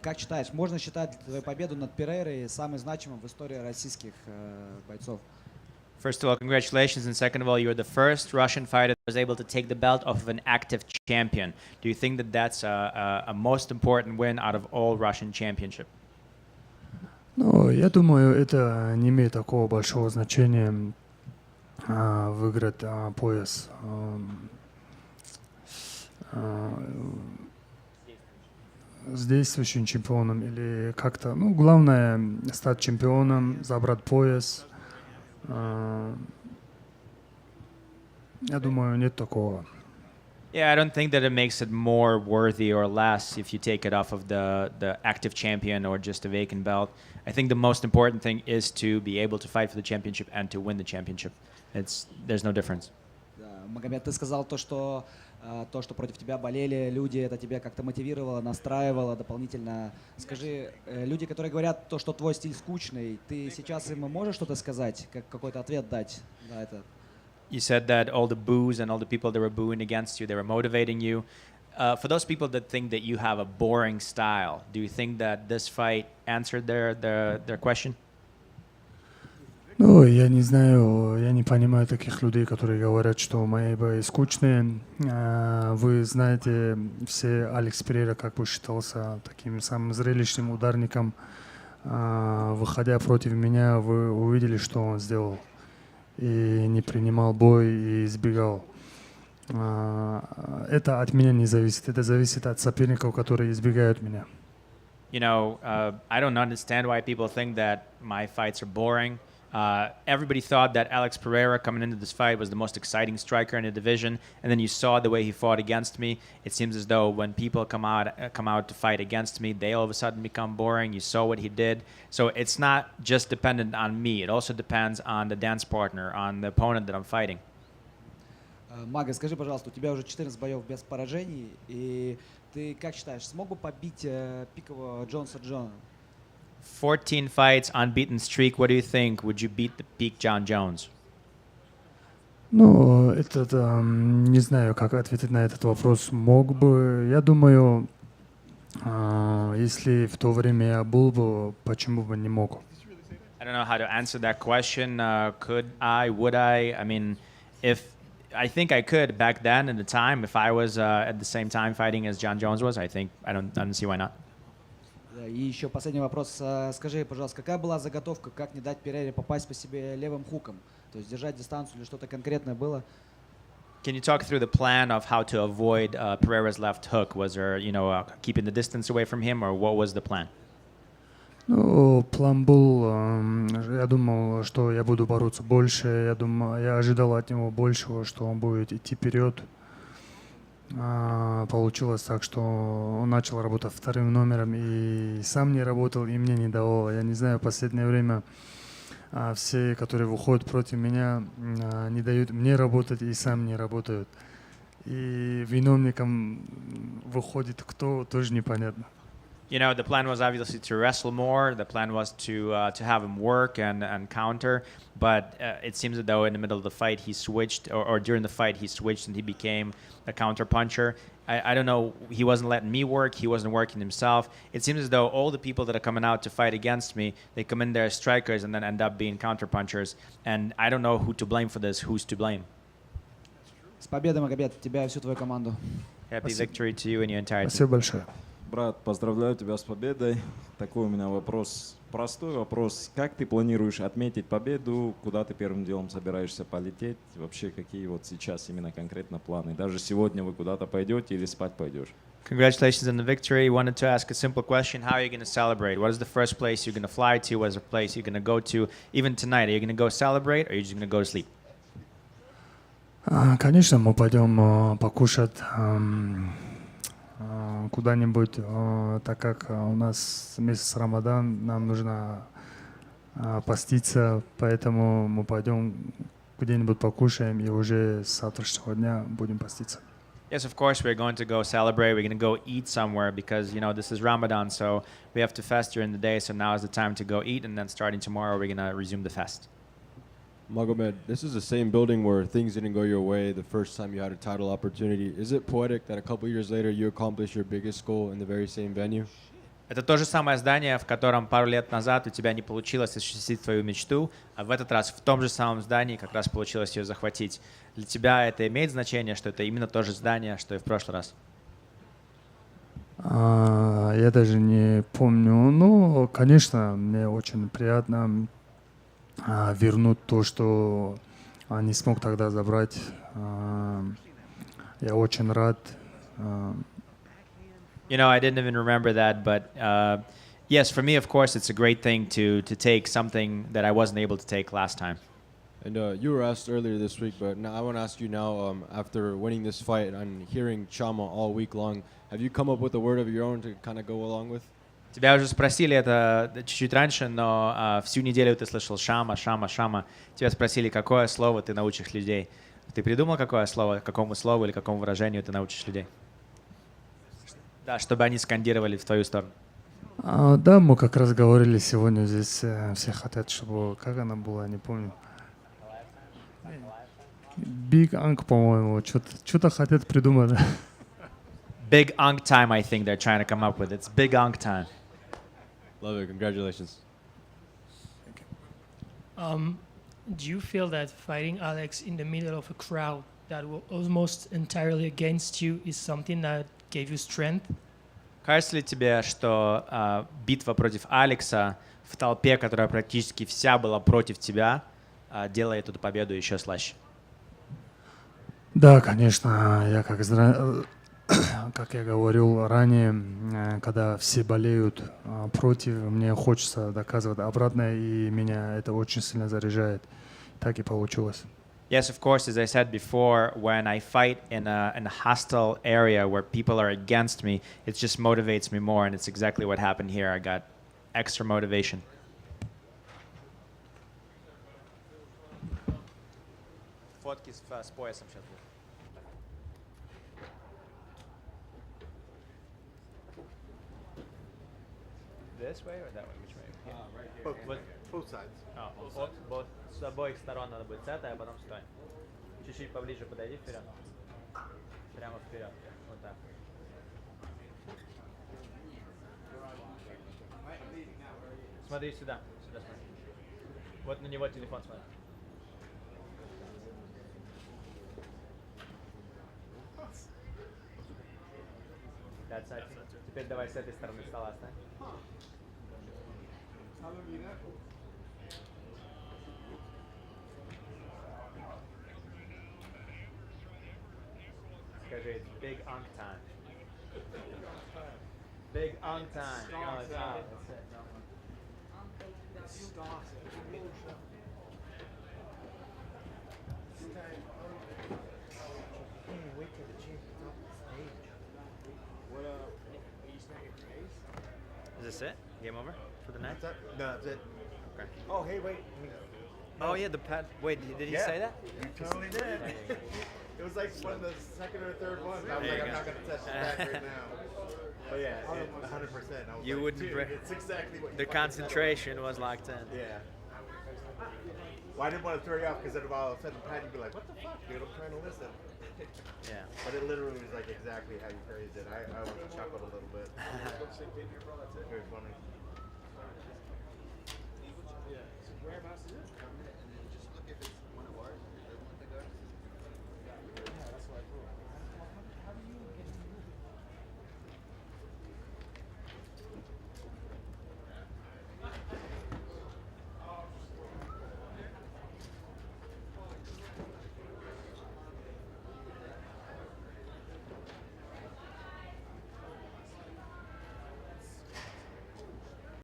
Как считаешь, можно считать твою победу над Перейрой самой значимой в истории российских бойцов? First of all, congratulations, and second of all, you're the first Russian fighter that was able to take the belt off of an active champion. Do you think that that's a most important win out of all Russian championship? Ну, я думаю, это не имеет такого большого значения выиграть пояс. с действующим чемпионом или как-то, ну, главное стать чемпионом, забрать пояс. Я думаю, нет такого. Yeah, I don't think that it makes it more worthy or less if you take it off of the active champion or just a vacant belt. I think the most important thing is to be able to fight for the championship and to win the championship. There's no difference. Да, Магомед, ты сказал то, что против тебя болели люди, это тебя как-то мотивировало, настраивало дополнительно. Скажи, люди, которые говорят то, что твой стиль скучный, ты сейчас им можешь что-то сказать, какой-то ответ дать на это? You said that all the boos and all the people that were booing against you, they were motivating you. For those people that think that you have a boring style, do you think that this fight answered their question? Ну, я не знаю, я не понимаю таких людей, которые говорят, что мои бои скучные. Вы знаете, все Алекс Перейра как бы считался таким самым зрелищным ударником. Выходя против меня, вы увидели, что он сделал. И не принимал бой, и избегал. Это от меня не зависит. Это зависит от соперников, которые избегают меня. You know, I don't understand why people think that my fights are boring. Everybody thought that Alex Pereira coming into this fight was the most exciting striker in the division, and then you saw the way he fought against me. It seems as though when people come out to fight against me, they all of a sudden become boring. You saw what he did. So it's not just dependent on me. It also depends on the dance partner, on the opponent that I'm fighting. Мага, скажи, пожалуйста, у тебя уже 14 боев без поражений, и ты как считаешь, смог бы побить пикового Джонса Джона? 14 fights, unbeaten streak. What do you think? Would you beat the peak John Jones? Ну, не знаю, как ответить на этот вопрос. Мог бы, я думаю, если в то время я был бы, почему бы не мог? I don't know how to answer that question. Could I? Would I? I mean, I think I could back then in the time. If I was at the same time fighting as John Jones was, I don't see why not. И еще последний вопрос. Скажи, пожалуйста, какая была заготовка, как не дать Перейре попасть по себе левым хуком? То есть держать дистанцию или что-то конкретное было? Can you talk through the plan of how to avoid Pereira's left hook? Was there, keeping the distance away from him, or what was the plan? Ну, план был, я думал, что я буду бороться больше, я ожидал от него большего, что он будет идти вперед. Получилось так, что он начал работать вторым номером и сам не работал, и мне не давал. Я не знаю, в последнее время все, которые выходят против меня, не дают мне работать и сам не работают. И виновником выходит кто, тоже непонятно. You know, the plan was obviously to wrestle more. The plan was to have him work and counter. But it seems as though in the middle of the fight he switched, or during the fight he switched and he became a counter puncher. I don't know. He wasn't letting me work. He wasn't working himself. It seems as though all the people that are coming out to fight against me, they come in there as strikers and then end up being counter punchers. And I don't know who to blame for this. Who's to blame? С победой, Магомед, тебя и всю твою команду. Happy victory to you and your entire team. Спасибо большое. Брат, поздравляю тебя с победой. Такой у меня вопрос, простой вопрос. Как ты планируешь отметить победу? Куда ты первым делом собираешься полететь? Вообще, какие вот сейчас именно конкретно планы? Даже сегодня вы куда-то пойдете или спать пойдешь? Congratulations on the victory. Wanted to ask a simple question. How are you going to celebrate? What is the first place you're going to fly to? What is the place you're going to go to? Even tonight, are you going to go celebrate or are you just going to go to sleep? Конечно, мы пойдем покушать куда-нибудь, так как у нас месяц Рамадан, нам нужно поститься, поэтому мы пойдем где-нибудь покушаем и уже с завтрашнего дня будем поститься. Yes, of course, we're going to go celebrate. We're going to go eat somewhere because, this is Ramadan, so we have to fast during the day. So now is the time to go eat, and then starting tomorrow, we're going to resume the fast. Magomed, this is the same building where things didn't go your way the first time you had a title opportunity. Is it poetic that a couple years later you accomplished your biggest goal in the very same venue? Это то же самое здание, в котором пару лет назад у тебя не получилось осуществить твою мечту, а в этот раз в том же самом здании как раз получилось ее захватить. Для тебя это имеет значение, что это именно то же здание, что и в прошлый раз? Я даже не помню. Ну, конечно, мне очень приятно вернуть то, что не смог тогда забрать. Я очень рад. You know, I didn't even remember that, but yes, for me, of course, it's a great thing to take something that I wasn't able to take last time. And you were asked earlier this week, but now I want to ask you now, after winning this fight and hearing Chama all week long, have you come up with a word of your own to kind of go along with? Тебя уже спросили это чуть-чуть раньше, но всю неделю ты слышал шама, шама, шама. Тебя спросили, какое слово ты научишь людей. Ты придумал, какое слово, какому слову или какому выражению ты научишь людей? Да, чтобы они скандировали в твою сторону. Да, мы как раз говорили сегодня здесь, все хотят, чтобы, как она была, не помню. Big Ank, по-моему, что-то хотят придумать. Big Ank time, I think they're trying to come up with. It's Big Ank time. Love it. Congratulations. Do you feel that fighting Alex in the middle of a crowd that was almost entirely against you is something that gave you strength? Кажется ли тебе, что битва против Алекса в толпе, которая практически вся была против тебя, делает эту победу еще слаще? Да, конечно, я как я говорил ранее, когда все болеют против, мне хочется доказывать обратное, и меня это очень сильно заряжает. Так и получилось. Yes, of course, as I said before, when I fight in a hostile area where people are against me, it just motivates me more, and it's exactly what happened here. I got extra motivation. Фотки с поясом сейчас будут. This way or that way? Which way? Both sides. Both. С обоих сторон надо будет сетать, а потом стой. Чуть-чуть поближе подойди вперед. Прямо вперед. Вот так. Смотри сюда. Сюда смотри. Вот на него телефон смотри. Теперь давай с этой стороны стола стань. Скажи, it's big Ank time. Big Ank time. No, it's not. That's it. Is this it? Game over for the night? No, that's it. Okay. Oh, hey, wait. Oh yeah, the pad. Wait, did he say that? You totally did. It was like one of the second or third ones. I was There like, you I'm go. not going to touch the back right now. But yeah, 100%. I was You like, wouldn't. dude, it's exactly what The you fucking said. concentration was locked in. Yeah. Well, I didn't want to throw you off because then all of a sudden Pat, you'd be like, what the fuck, dude? I'm trying to listen. Yeah. But it literally was like exactly how you phrased it. I almost chuckled a little bit. Very funny.